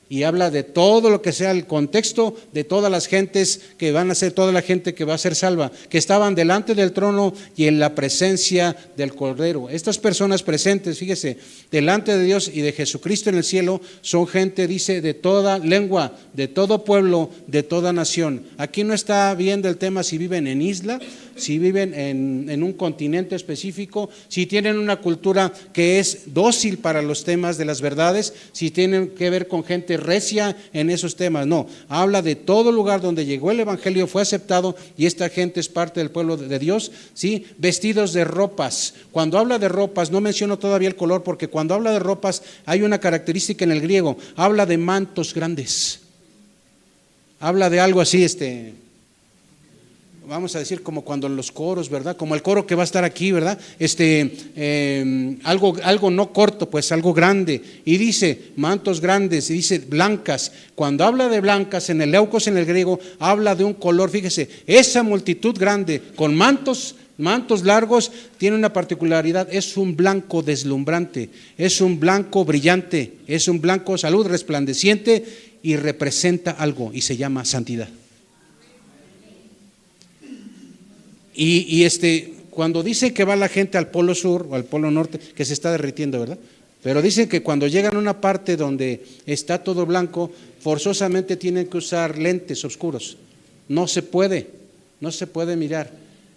Y habla de todo lo que sea el contexto de todas las gentes que van a ser, toda la gente que va a ser salva, que estaban delante del trono y en la presencia del Cordero. Estas personas presentes, fíjese, delante de Dios y de Jesucristo en el cielo, son gente, dice, de toda lengua, de todo pueblo, de toda nación. Aquí no está viendo el tema si viven en isla, si viven en un continente específico, si tienen una cultura que es dócil para los temas de las verdades, si tienen que ver con gente recia en esos temas. No, habla de todo lugar donde llegó el evangelio, fue aceptado y esta gente es parte del pueblo de Dios, ¿sí? Vestidos de ropas. Cuando habla de ropas, no menciono todavía el color, porque cuando habla de ropas hay una característica en el griego, habla de mantos grandes. Habla de algo así, vamos a decir como cuando en los coros, ¿verdad? Como el coro que va a estar aquí, ¿verdad? Algo no corto, pues algo grande. Y dice mantos grandes, y dice blancas. Cuando habla de blancas, en el leucos, en el griego, habla de un color. Fíjese, esa multitud grande con mantos largos tiene una particularidad, es un blanco deslumbrante, es un blanco brillante, es un blanco salud resplandeciente y representa algo y se llama santidad. Cuando dice que va la gente al polo sur o al polo norte, que se está derritiendo, ¿verdad? Pero dicen que cuando llegan a una parte donde está todo blanco, forzosamente tienen que usar lentes oscuros. No se puede mirar.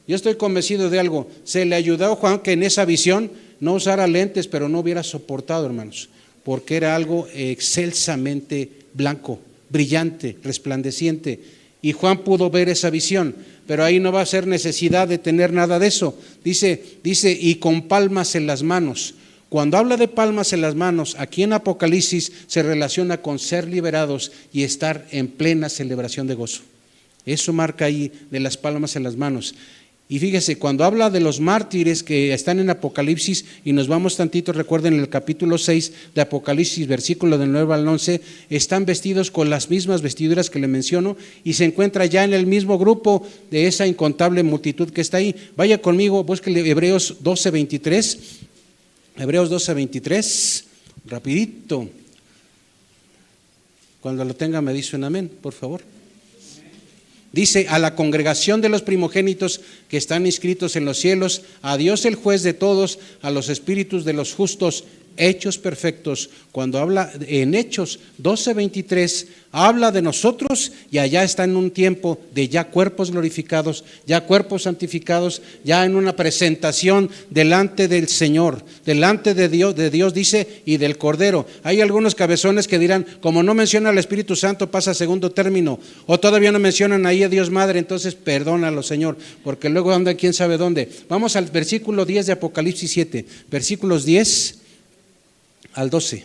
Yo estoy convencido de algo. Se le ayudó a Juan que en esa visión no usara lentes, pero no hubiera soportado, hermanos, porque era algo excelsamente blanco, brillante, resplandeciente. Y Juan pudo ver esa visión, pero ahí no va a ser necesidad de tener nada de eso. Dice, y con palmas en las manos. Cuando habla de palmas en las manos, aquí en Apocalipsis se relaciona con ser liberados y estar en plena celebración de gozo. Eso marca ahí de las palmas en las manos. Y fíjese, cuando habla de los mártires que están en Apocalipsis, y nos vamos tantito, recuerden el capítulo 6 de Apocalipsis, versículo del 9 al 11, están vestidos con las mismas vestiduras que le menciono y se encuentra ya en el mismo grupo de esa incontable multitud que está ahí. Vaya conmigo, búsquele Hebreos 12:23, Hebreos 12:23, rapidito. Cuando lo tenga me dice un amén, por favor. Dice: a la congregación de los primogénitos que están inscritos en los cielos, a Dios el juez de todos, a los espíritus de los justos hechos perfectos. Cuando habla en Hechos 12:23, habla de nosotros y allá está en un tiempo de ya cuerpos glorificados, ya cuerpos santificados, ya en una presentación delante del Señor, delante de Dios dice, y del Cordero. Hay algunos cabezones que dirán, como no menciona al Espíritu Santo, pasa a segundo término, o todavía no mencionan ahí a Dios Madre, entonces perdónalo, Señor, porque luego anda quién sabe dónde. Vamos al versículo 10 de Apocalipsis 7, versículos 10 al 12.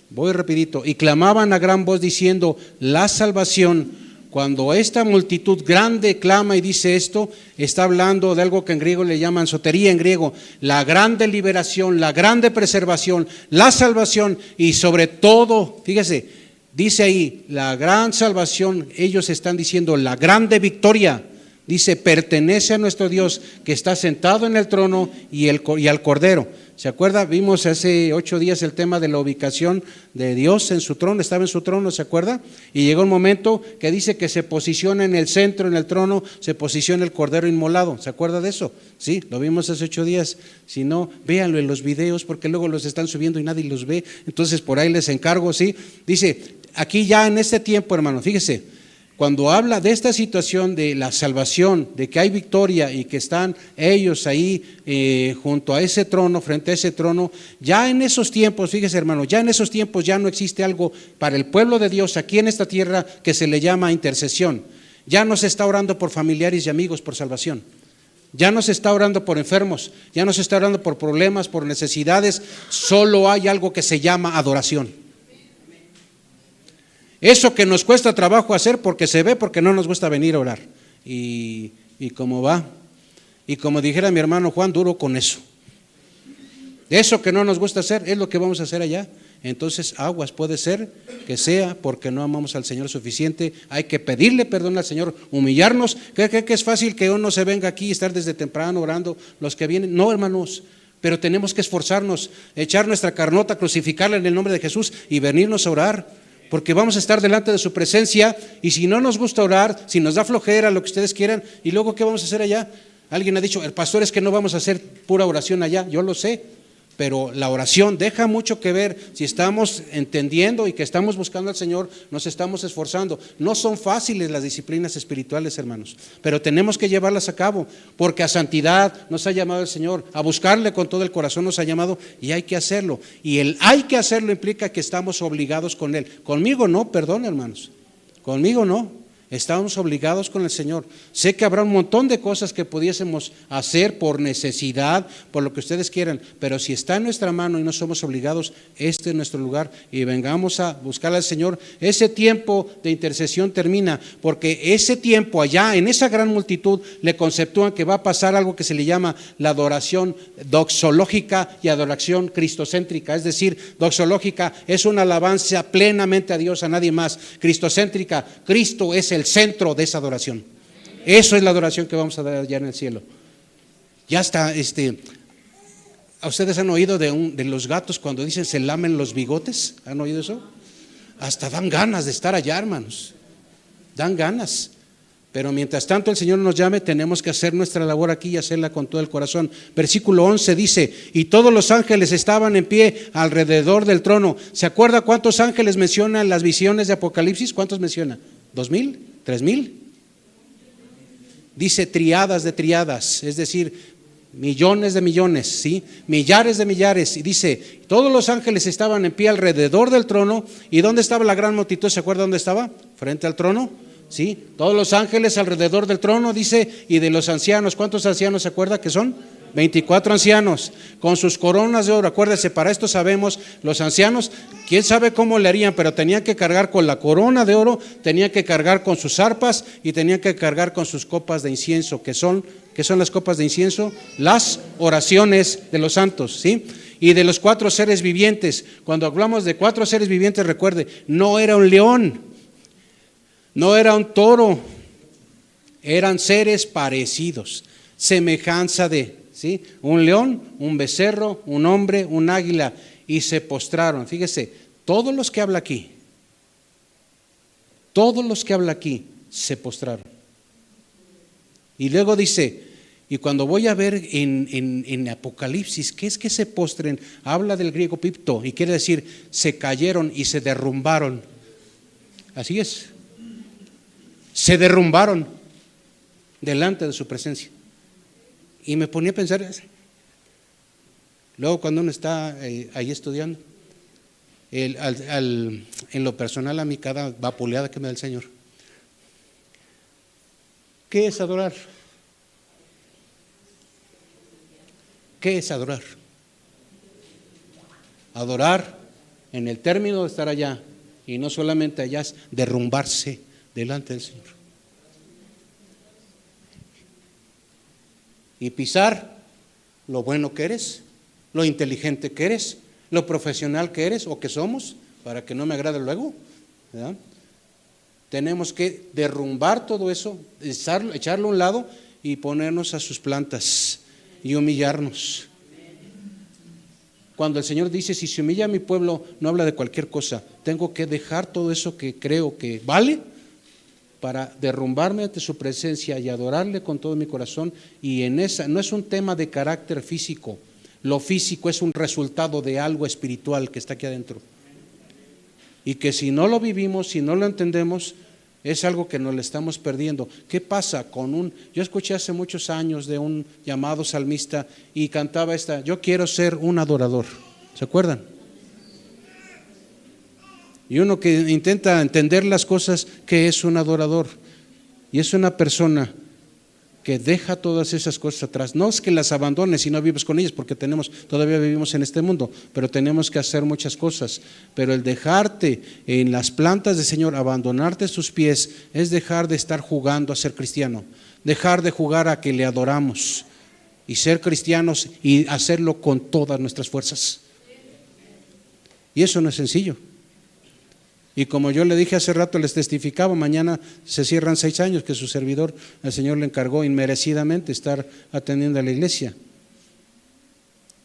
Voy rapidito. Y clamaban a gran voz diciendo: la salvación. Cuando esta multitud grande clama y dice esto, está hablando de algo que en griego le llaman sotería en griego, la grande liberación, la grande preservación, la salvación y sobre todo, fíjese, dice ahí, la gran salvación, ellos están diciendo la grande victoria. Dice, pertenece a nuestro Dios que está sentado en el trono y al Cordero. ¿Se acuerda? Vimos hace 8 días el tema de la ubicación de Dios en su trono, estaba en su trono, ¿se acuerda? Y llegó un momento que dice que se posiciona en el centro, en el trono, se posiciona el Cordero inmolado. ¿Se acuerda de eso? Sí, lo vimos hace 8 días. Si no, véanlo en los videos porque luego los están subiendo y nadie los ve. Entonces por ahí les encargo, ¿sí? Dice, aquí ya en este tiempo, hermano, fíjese. Cuando habla de esta situación de la salvación, de que hay victoria y que están ellos ahí junto a ese trono, frente a ese trono, ya en esos tiempos, fíjese hermano, ya en esos tiempos ya no existe algo para el pueblo de Dios aquí en esta tierra que se le llama intercesión. Ya no se está orando por familiares y amigos por salvación. Ya no se está orando por enfermos, ya no se está orando por problemas, por necesidades, solo hay algo que se llama adoración. Eso que nos cuesta trabajo hacer porque se ve, porque no nos gusta venir a orar. Y cómo va. Y como dijera mi hermano Juan, duro con eso. Eso que no nos gusta hacer es lo que vamos a hacer allá. Entonces, aguas, puede ser que sea porque no amamos al Señor suficiente. Hay que pedirle perdón al Señor, humillarnos. ¿Cree que es fácil que uno se venga aquí y estar desde temprano orando los que vienen? No, hermanos. Pero tenemos que esforzarnos, echar nuestra carnota, crucificarla en el nombre de Jesús y venirnos a orar. Porque vamos a estar delante de su presencia y si no nos gusta orar, si nos da flojera, lo que ustedes quieran, y luego ¿qué vamos a hacer allá? Alguien ha dicho, el pastor, es que no vamos a hacer pura oración allá, yo lo sé, pero la oración deja mucho que ver si estamos entendiendo y que estamos buscando al Señor, nos estamos esforzando. No son fáciles las disciplinas espirituales, hermanos, pero tenemos que llevarlas a cabo, porque a santidad nos ha llamado el Señor, a buscarle con todo el corazón nos ha llamado y hay que hacerlo. Y el hay que hacerlo implica que estamos obligados con Él. Conmigo no, perdón hermanos, conmigo no. Estamos obligados con el Señor. Sé que habrá un montón de cosas que pudiésemos hacer por necesidad, por lo que ustedes quieran, pero si está en nuestra mano y no somos obligados, este es nuestro lugar y vengamos a buscar al Señor. Ese tiempo de intercesión termina, porque ese tiempo allá, en esa gran multitud, le conceptúan que va a pasar algo que se le llama la adoración doxológica y adoración cristocéntrica. Es decir, doxológica es una alabanza plenamente a Dios, a nadie más. Cristocéntrica, Cristo es el centro de esa adoración. Eso es la adoración que vamos a dar allá en el cielo. Ya está, ¿a ustedes han oído de los gatos cuando dicen se lamen los bigotes? ¿Han oído eso? Hasta dan ganas de estar allá, hermanos. Dan ganas. Pero mientras tanto el Señor nos llame, tenemos que hacer nuestra labor aquí y hacerla con todo el corazón. Versículo 11 dice, y todos los ángeles estaban en pie alrededor del trono. ¿Se acuerda cuántos ángeles mencionan las visiones de Apocalipsis? ¿Cuántos menciona? ¿2,000? ¿3,000? Dice triadas de triadas, es decir, millones de millones, ¿sí? Millares de millares. Y dice, todos los ángeles estaban en pie alrededor del trono. ¿Y dónde estaba la gran multitud? ¿Se acuerda dónde estaba? Frente al trono. ¿Sí? Todos los ángeles alrededor del trono, dice, y de los ancianos. ¿Cuántos ancianos se acuerda que son? 24 ancianos, con sus coronas de oro. Acuérdese, para esto sabemos, los ancianos, quién sabe cómo le harían, pero tenían que cargar con la corona de oro, tenían que cargar con sus arpas y tenían que cargar con sus copas de incienso. ¿Qué son las copas de incienso? Las oraciones de los santos, ¿sí? Y de los 4 seres vivientes. Cuando hablamos de 4 seres vivientes, recuerde, no era un león, no era un toro, eran seres parecidos, semejanza de, ¿sí? Un león, un becerro, un hombre, un águila, y se postraron. Fíjese, todos los que habla aquí se postraron. Y luego dice, y cuando voy a ver en Apocalipsis, ¿qué es que se postren? Habla del griego pipto y quiere decir se cayeron y se derrumbaron. Así es. Se derrumbaron delante de su presencia. Y me ponía a pensar, luego cuando uno está ahí estudiando, en lo personal a mí cada vapuleada que me da el Señor. ¿Qué es adorar? ¿Qué es adorar? Adorar en el término de estar allá, y no solamente allá, es derrumbarse delante del Señor. Y pisar lo bueno que eres, lo inteligente que eres, lo profesional que eres o que somos, para que no me agrade luego, ¿verdad? Tenemos que derrumbar todo eso, echarlo a un lado y ponernos a sus plantas y humillarnos. Cuando el Señor dice, si se humilla a mi pueblo, no habla de cualquier cosa. Tengo que dejar todo eso que creo que vale para derrumbarme ante su presencia y adorarle con todo mi corazón. Y en esa, no es un tema de carácter físico. Lo físico es un resultado de algo espiritual que está aquí adentro. Y que si no lo vivimos, si no lo entendemos, es algo que nos le estamos perdiendo. ¿Qué pasa con yo escuché hace muchos años de un llamado salmista y cantaba esta, yo quiero ser un adorador. ¿Se acuerdan? Y uno que intenta entender las cosas, ¿qué es un adorador? Y es una persona que deja todas esas cosas atrás. No es que las abandones y no vives con ellas, porque todavía vivimos en este mundo, pero tenemos que hacer muchas cosas. Pero el dejarte en las plantas del Señor, abandonarte a sus pies, es dejar de estar jugando a ser cristiano, dejar de jugar a que le adoramos y ser cristianos y hacerlo con todas nuestras fuerzas. Y eso no es sencillo. Y como yo le dije hace rato, les testificaba, mañana se cierran 6 años que su servidor, el Señor le encargó inmerecidamente estar atendiendo a la iglesia.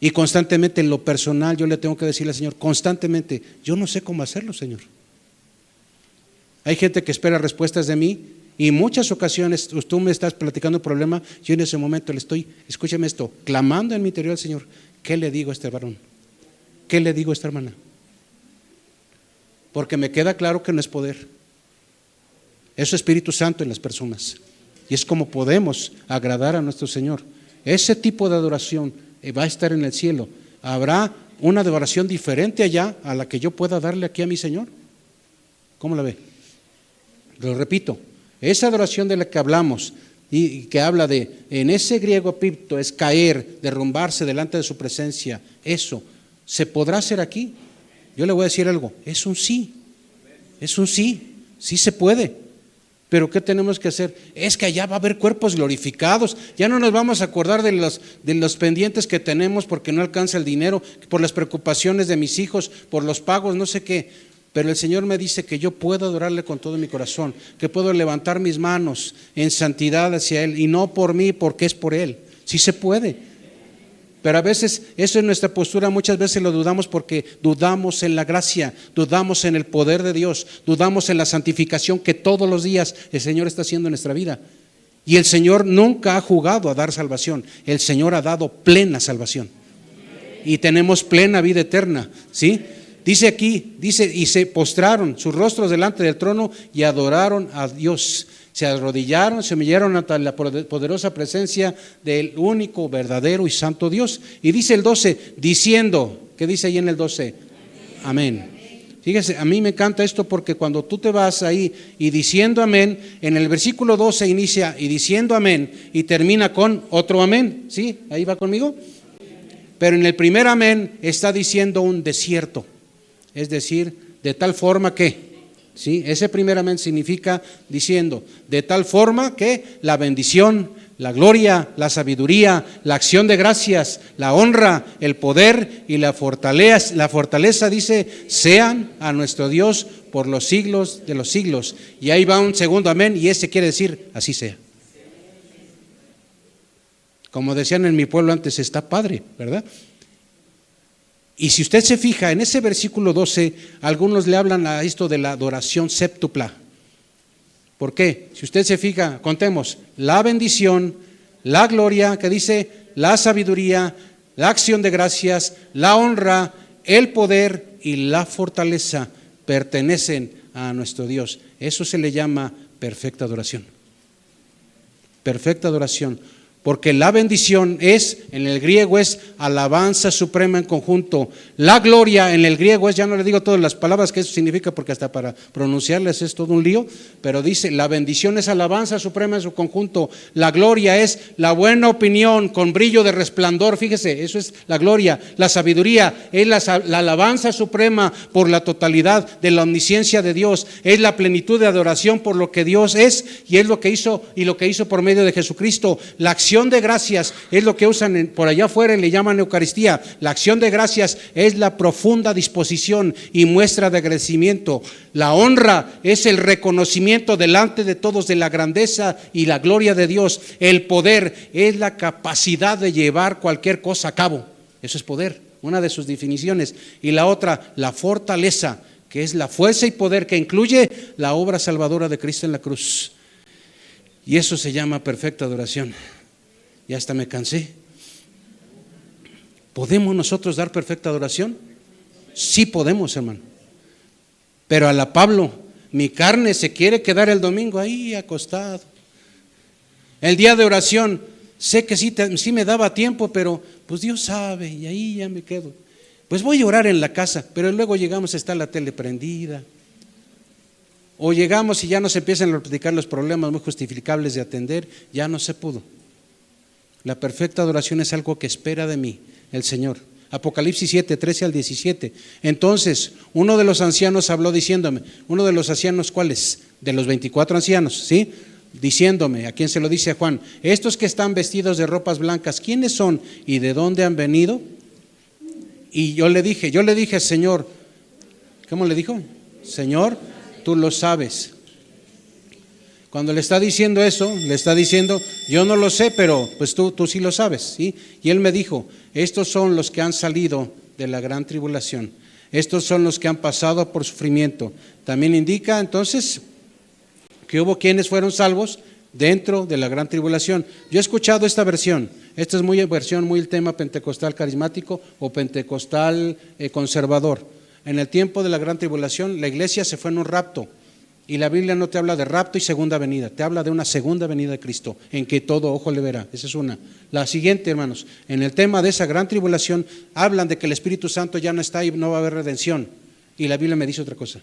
Y constantemente en lo personal yo le tengo que decirle al Señor, constantemente, yo no sé cómo hacerlo, Señor. Hay gente que espera respuestas de mí y en muchas ocasiones tú me estás platicando un problema, yo en ese momento le estoy, escúchame esto, clamando en mi interior al Señor, ¿qué le digo a este varón? ¿Qué le digo a esta hermana? Porque me queda claro que no es poder, es Espíritu Santo en las personas, y es como podemos agradar a nuestro Señor. Ese tipo de adoración va a estar en el cielo. Habrá una adoración diferente allá a la que yo pueda darle aquí a mi Señor. ¿Cómo la ve? Lo repito, esa adoración de la que hablamos y que habla de, en ese griego pipto, es caer, derrumbarse delante de su presencia. Eso se podrá hacer aquí. Yo le voy a decir algo, es un sí, sí se puede, pero ¿qué tenemos que hacer? Es que allá va a haber cuerpos glorificados, ya no nos vamos a acordar de los pendientes que tenemos porque no alcanza el dinero, por las preocupaciones de mis hijos, por los pagos, no sé qué, pero el Señor me dice que yo puedo adorarle con todo mi corazón, que puedo levantar mis manos en santidad hacia Él, y no por mí, porque es por Él, sí se puede. Pero a veces eso es nuestra postura, muchas veces lo dudamos porque dudamos en la gracia, dudamos en el poder de Dios, dudamos en la santificación que todos los días el Señor está haciendo en nuestra vida. Y el Señor nunca ha jugado a dar salvación, el Señor ha dado plena salvación. Y tenemos plena vida eterna, ¿sí? Dice aquí, dice, y se postraron sus rostros delante del trono y adoraron a Dios. Se arrodillaron, se humillaron ante la poderosa presencia del único, verdadero y santo Dios. Y dice el 12, diciendo, ¿qué dice ahí en el 12? Amén. Fíjese, a mí me encanta esto porque cuando tú te vas ahí y diciendo amén, en el versículo 12 inicia y diciendo amén y termina con otro amén, ¿sí? Ahí va conmigo. Pero en el primer amén está diciendo un desierto, es decir, de tal forma que, ¿sí? Ese primer amén significa diciendo, de tal forma que la bendición, la gloria, la sabiduría, la acción de gracias, la honra, el poder y la fortaleza dice, sean a nuestro Dios por los siglos de los siglos. Y ahí va un segundo amén y ese quiere decir, así sea. Como decían en mi pueblo antes, está padre, ¿verdad? Y si usted se fija en ese versículo 12, algunos le hablan a esto de la adoración séptupla. ¿Por qué? Si usted se fija, contemos, la bendición, la gloria, que dice, la sabiduría, la acción de gracias, la honra, el poder y la fortaleza pertenecen a nuestro Dios. Eso se le llama perfecta adoración. Perfecta adoración. Porque la bendición es, en el griego es alabanza suprema en conjunto. La gloria en el griego es, ya no le digo todas las palabras que eso significa porque hasta para pronunciarles es todo un lío, pero dice, la bendición es alabanza suprema en su conjunto. La gloria es la buena opinión con brillo de resplandor, fíjese, eso es la gloria. La sabiduría es la alabanza suprema por la totalidad de la omnisciencia de Dios. Es la plenitud de adoración por lo que Dios es y es lo que hizo y lo que hizo por medio de Jesucristo. La acción de gracias es lo que usan por allá afuera y le llaman Eucaristía. La acción de gracias es la profunda disposición y muestra de agradecimiento. La honra es el reconocimiento delante de todos de la grandeza y la gloria de Dios. El poder es la capacidad de llevar cualquier cosa a cabo. Eso es poder, una de sus definiciones. Y la otra, la fortaleza, que es la fuerza y poder que incluye la obra salvadora de Cristo en la cruz. Y eso se llama perfecta adoración. Ya hasta me cansé. ¿Podemos nosotros dar perfecta adoración? Sí podemos, hermano. Pero a la Pablo, mi carne se quiere quedar el domingo ahí acostado. El día de oración, sé que sí me daba tiempo, pero pues Dios sabe y ahí ya me quedo. Pues voy a orar en la casa, pero luego llegamos, está la tele prendida. O llegamos y ya nos empiezan a platicar los problemas muy justificables de atender, ya no se pudo. La perfecta adoración es algo que espera de mí el Señor. Apocalipsis 7, 13 al 17. Entonces, uno de los ancianos habló diciéndome, uno de los ancianos, ¿cuáles? De los 24 ancianos, ¿sí? Diciéndome, ¿a quién se lo dice? A Juan. Estos que están vestidos de ropas blancas, ¿quiénes son y de dónde han venido? Y yo le dije, Señor, ¿cómo le dijo? Señor, tú lo sabes. Cuando le está diciendo eso, le está diciendo, yo no lo sé, pero pues tú sí lo sabes, ¿sí? Y él me dijo, estos son los que han salido de la gran tribulación, estos son los que han pasado por sufrimiento. También indica entonces que hubo quienes fueron salvos dentro de la gran tribulación. Yo he escuchado esta versión, esta es muy el tema pentecostal carismático o pentecostal conservador. En el tiempo de la gran tribulación, la iglesia se fue en un rapto. Y la Biblia no te habla de rapto y segunda venida, te habla de una segunda venida de Cristo, en que todo ojo le verá. Esa es una. La siguiente, hermanos, en el tema de esa gran tribulación, hablan de que el Espíritu Santo ya no está y no va a haber redención. Y la Biblia me dice otra cosa.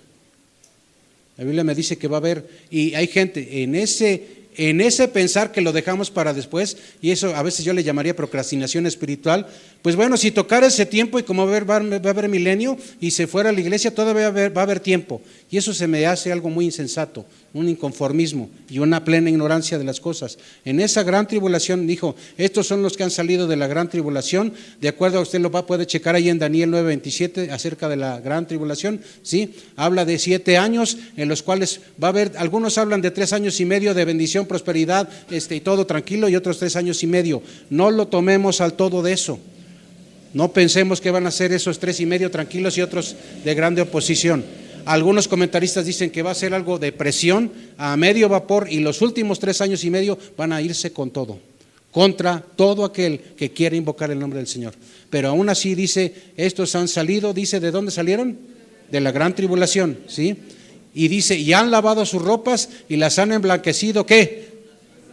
La Biblia me dice que va a haber, y hay gente en ese pensar que lo dejamos para después, y eso a veces yo le llamaría procrastinación espiritual. Pues bueno, si tocara ese tiempo y como va a haber milenio y se fuera a la iglesia, todavía va a haber tiempo. Y eso se me hace algo muy insensato, un inconformismo y una plena ignorancia de las cosas. En esa gran tribulación, dijo, estos son los que han salido de la gran tribulación, de acuerdo a usted puede checar ahí en Daniel 9:27 acerca de la gran tribulación, ¿sí? Habla de 7 años en los cuales va a haber, algunos hablan de 3 años y medio de bendición, prosperidad y todo tranquilo, y otros 3 años y medio. No lo tomemos al todo de eso. No pensemos que van a ser esos 3,5 tranquilos y otros de grande oposición. Algunos comentaristas dicen que va a ser algo de presión a medio vapor y los últimos 3 años y medio van a irse con todo, contra todo aquel que quiere invocar el nombre del Señor. Pero aún así dice, estos han salido, dice, ¿de dónde salieron? De la gran tribulación, ¿sí? Y dice, y han lavado sus ropas y las han emblanquecido, ¿qué?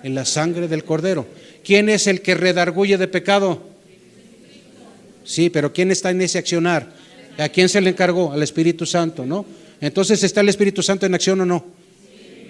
En la sangre del Cordero. ¿Quién es el que redarguye de pecado? Sí, pero ¿quién está en ese accionar? ¿A quién se le encargó? Al Espíritu Santo, ¿no? Entonces, ¿está el Espíritu Santo en acción o no?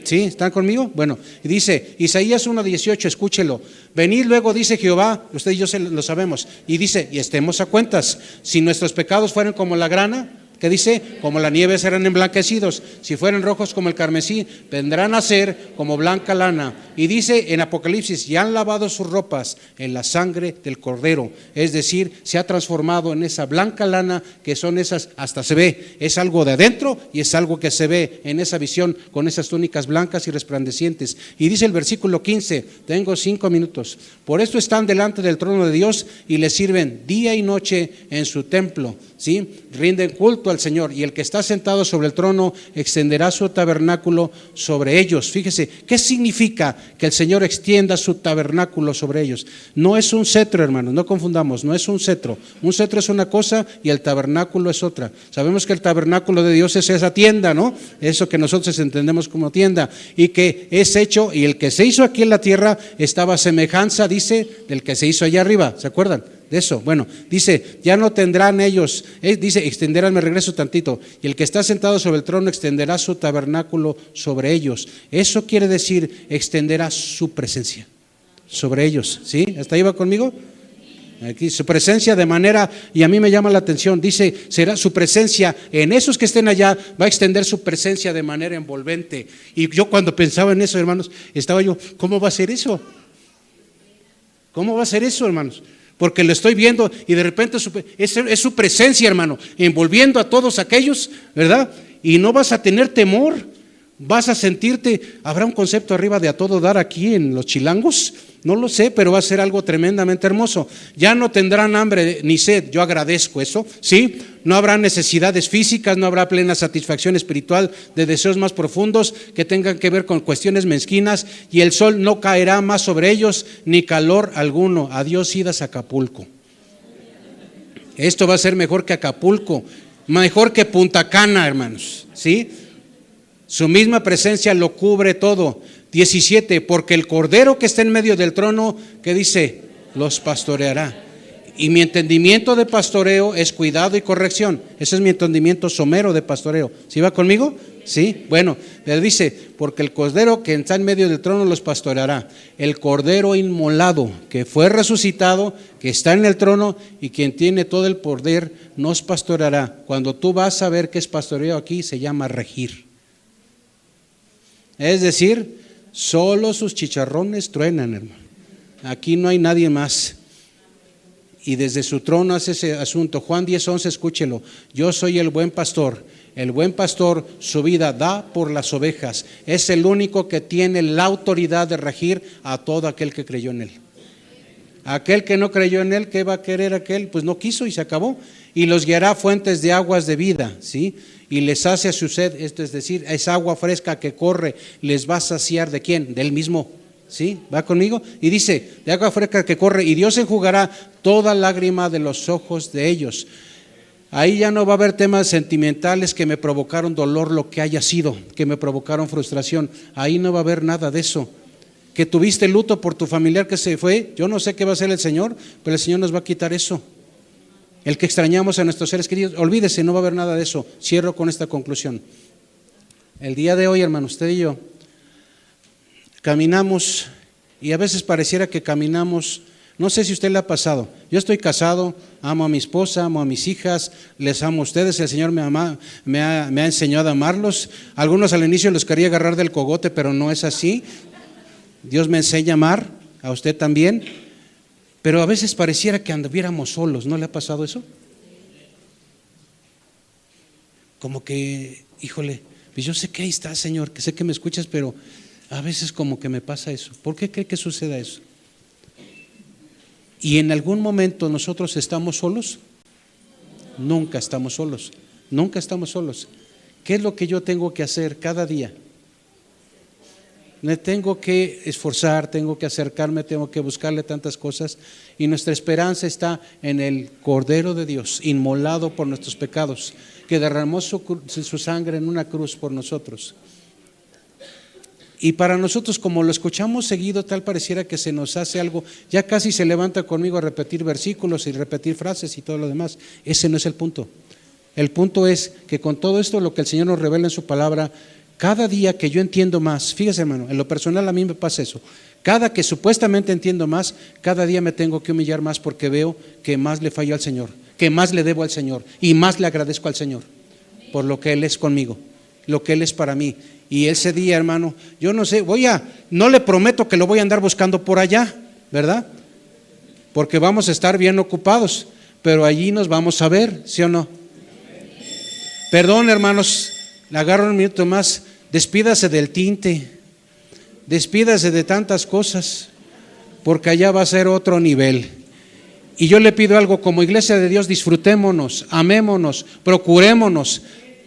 ¿Sí? ¿Están conmigo? Bueno, y dice Isaías 1:18, escúchelo. Venid luego, dice Jehová, usted y yo lo sabemos, y dice, y estemos a cuentas, si nuestros pecados fueran como la grana, ¿qué dice? Como la nieve serán emblanquecidos, si fueran rojos como el carmesí, vendrán a ser como blanca lana. Y dice en Apocalipsis, y han lavado sus ropas en la sangre del Cordero, es decir, se ha transformado en esa blanca lana que son esas, hasta se ve, es algo de adentro y es algo que se ve en esa visión con esas túnicas blancas y resplandecientes. Y dice el versículo 15, tengo 5 minutos, por esto están delante del trono de Dios y le sirven día y noche en su templo, ¿sí? Rinden culto al Señor, y el que está sentado sobre el trono extenderá su tabernáculo sobre ellos. Fíjese, ¿qué significa que el Señor extienda su tabernáculo sobre ellos? No es un cetro, hermanos, no confundamos, no es un cetro. Un cetro es una cosa y el tabernáculo es otra. Sabemos que el tabernáculo de Dios es esa tienda, ¿no? Eso que nosotros entendemos como tienda, y que es hecho, y el que se hizo aquí en la tierra estaba a semejanza, dice, del que se hizo allá arriba, ¿se acuerdan de eso? Bueno, dice, ya no tendrán ellos, dice, extenderán, me regreso tantito, y el que está sentado sobre el trono extenderá su tabernáculo sobre ellos. Eso quiere decir, extenderá su presencia sobre ellos, ¿sí? ¿Hasta ahí va conmigo? Aquí su presencia de manera, y a mí me llama la atención, dice, será su presencia en esos que estén allá, va a extender su presencia de manera envolvente. Y yo cuando pensaba en eso, hermanos, estaba yo, ¿cómo va a ser eso? ¿Cómo va a ser eso, hermanos? Porque lo estoy viendo y de repente es su presencia, hermano, envolviendo a todos aquellos, ¿verdad? Y no vas a tener temor, vas a sentirte, ¿habrá un concepto arriba de a todo dar aquí en los chilangos? No lo sé, pero va a ser algo tremendamente hermoso. Ya no tendrán hambre ni sed, yo agradezco eso, ¿sí? No habrá necesidades físicas, no habrá plena satisfacción espiritual de deseos más profundos que tengan que ver con cuestiones mezquinas, y el sol no caerá más sobre ellos, ni calor alguno. Adiós, idas a Acapulco. Esto va a ser mejor que Acapulco, mejor que Punta Cana, hermanos, ¿sí? Su misma presencia lo cubre todo. 17, porque el Cordero que está en medio del trono, ¿qué dice? Los pastoreará. Y mi entendimiento de pastoreo es cuidado y corrección. Ese es mi entendimiento somero de pastoreo. ¿Sí va conmigo? Sí. Bueno, le dice, porque el Cordero que está en medio del trono los pastoreará. El Cordero inmolado, que fue resucitado, que está en el trono y quien tiene todo el poder, nos pastoreará. Cuando tú vas a ver qué es pastoreo aquí, se llama regir. Es decir, solo sus chicharrones truenan, hermano. Aquí no hay nadie más. Y desde su trono hace ese asunto. Juan 10:11, escúchelo. Yo soy el buen pastor. El buen pastor su vida da por las ovejas. Es el único que tiene la autoridad de regir a todo aquel que creyó en él. Aquel que no creyó en él, ¿qué va a querer aquel? Pues no quiso y se acabó. Y los guiará a fuentes de aguas de vida, ¿sí? Y les hace a su sed, esto es decir, esa agua fresca que corre, les va a saciar, ¿de quién? De él mismo, ¿sí? ¿Va conmigo? Y dice, de agua fresca que corre, y Dios enjugará toda lágrima de los ojos de ellos. Ahí ya no va a haber temas sentimentales que me provocaron dolor, lo que haya sido, que me provocaron frustración. Ahí no va a haber nada de eso. Que tuviste luto por tu familiar que se fue, yo no sé qué va a hacer el Señor, pero el Señor nos va a quitar eso. El que extrañamos a nuestros seres queridos, olvídese, no va a haber nada de eso. Cierro con esta conclusión. El día de hoy, hermano, usted y yo caminamos, y a veces pareciera que caminamos, no sé si a usted le ha pasado. Yo estoy casado, amo a mi esposa, amo a mis hijas, les amo a ustedes, el Señor me ha enseñado a amarlos. Algunos al inicio los quería agarrar del cogote, pero no es así. Dios me enseña a amar, a usted también. Pero a veces pareciera que anduviéramos solos, ¿no le ha pasado eso? Como que, híjole, pues yo sé que ahí está, Señor, que sé que me escuchas, pero a veces como que me pasa eso. ¿Por qué cree que suceda eso? ¿Y en algún momento nosotros estamos solos? Nunca estamos solos, nunca estamos solos. ¿Qué es lo que yo tengo que hacer cada día? Me tengo que esforzar, tengo que acercarme, tengo que buscarle tantas cosas, y nuestra esperanza está en el Cordero de Dios, inmolado por nuestros pecados, que derramó su sangre en una cruz por nosotros. Y para nosotros, como lo escuchamos seguido, tal pareciera que se nos hace algo, ya casi se levanta conmigo a repetir versículos y repetir frases y todo lo demás. Ese no es el punto. El punto es que con todo esto, lo que el Señor nos revela en su palabra, cada día que yo entiendo más, fíjese hermano, en lo personal a mí me pasa eso, cada que supuestamente entiendo más, cada día me tengo que humillar más, porque veo que más le fallo al Señor, que más le debo al Señor y más le agradezco al Señor por lo que Él es conmigo, lo que Él es para mí. Y ese día, hermano, yo no sé, no le prometo que lo voy a andar buscando por allá, ¿verdad? Porque vamos a estar bien ocupados, pero allí nos vamos a ver, ¿sí o no? Perdón, hermanos, le agarro un minuto más. Despídase del tinte, despídase de tantas cosas, porque allá va a ser otro nivel. Y yo le pido algo: como iglesia de Dios, disfrutémonos, amémonos, procurémonos,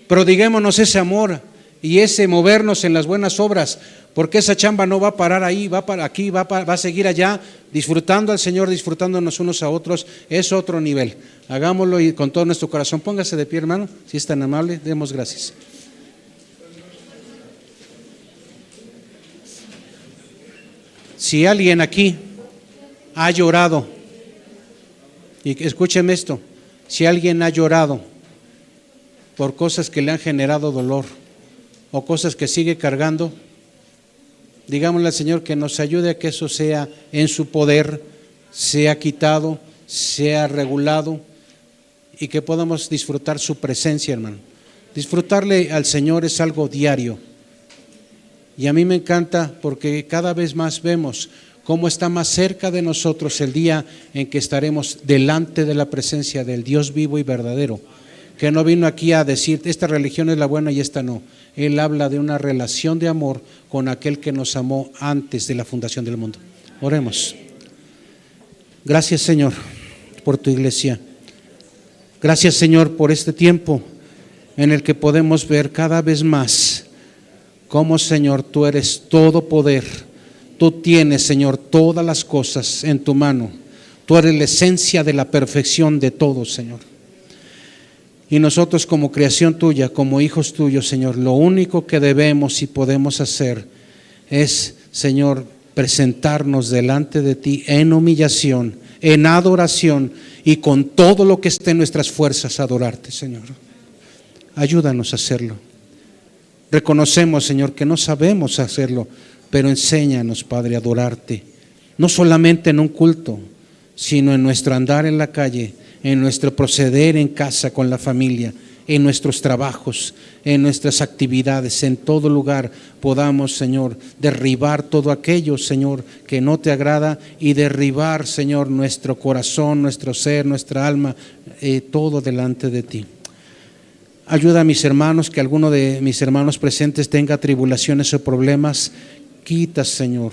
prodiguémonos ese amor y ese movernos en las buenas obras, porque esa chamba no va a parar ahí, va para aquí, va a seguir allá, disfrutando al Señor, disfrutándonos unos a otros. Es otro nivel. Hagámoslo y con todo nuestro corazón. Póngase de pie, hermano, si es tan amable, demos gracias. Si alguien aquí ha llorado, y escúcheme esto, si alguien ha llorado por cosas que le han generado dolor o cosas que sigue cargando, digámosle al Señor que nos ayude a que eso sea en su poder, sea quitado, sea regulado, y que podamos disfrutar su presencia, hermano. Disfrutarle al Señor es algo diario. Y a mí me encanta, porque cada vez más vemos cómo está más cerca de nosotros el día en que estaremos delante de la presencia del Dios vivo y verdadero, que no vino aquí a decir esta religión es la buena y esta no. Él habla de una relación de amor con aquel que nos amó antes de la fundación del mundo. Oremos. Gracias, Señor, por tu iglesia. Gracias, Señor, por este tiempo en el que podemos ver cada vez más cómo, Señor, tú eres todo poder. Tú tienes, Señor, todas las cosas en tu mano. Tú eres la esencia de la perfección de todo, Señor. Y nosotros, como creación tuya, como hijos tuyos, Señor, lo único que debemos y podemos hacer es, Señor, presentarnos delante de ti en humillación, en adoración, y con todo lo que esté en nuestras fuerzas adorarte, Señor. Ayúdanos a hacerlo. Reconocemos, Señor, que no sabemos hacerlo, pero enséñanos, Padre, a adorarte, no solamente en un culto, sino en nuestro andar en la calle, en nuestro proceder en casa con la familia, en nuestros trabajos, en nuestras actividades, en todo lugar podamos, Señor, derribar todo aquello, Señor, que no te agrada, y derribar, Señor, nuestro corazón, nuestro ser, nuestra alma, todo delante de ti. Ayuda a mis hermanos, que alguno de mis hermanos presentes tenga tribulaciones o problemas. Quita, Señor,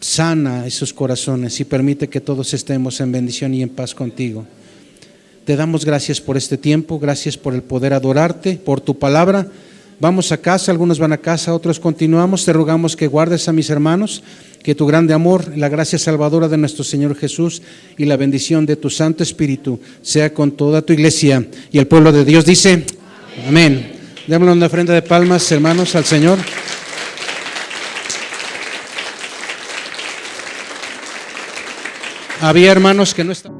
sana esos corazones y permite que todos estemos en bendición y en paz contigo. Te damos gracias por este tiempo, gracias por el poder adorarte, por tu palabra. Vamos a casa, algunos van a casa, otros continuamos. Te rogamos que guardes a mis hermanos, que tu grande amor, la gracia salvadora de nuestro Señor Jesús y la bendición de tu Santo Espíritu sea con toda tu iglesia. Y el pueblo de Dios dice, amén. Démosle una ofrenda de palmas, hermanos, al Señor. Había hermanos que no estaban.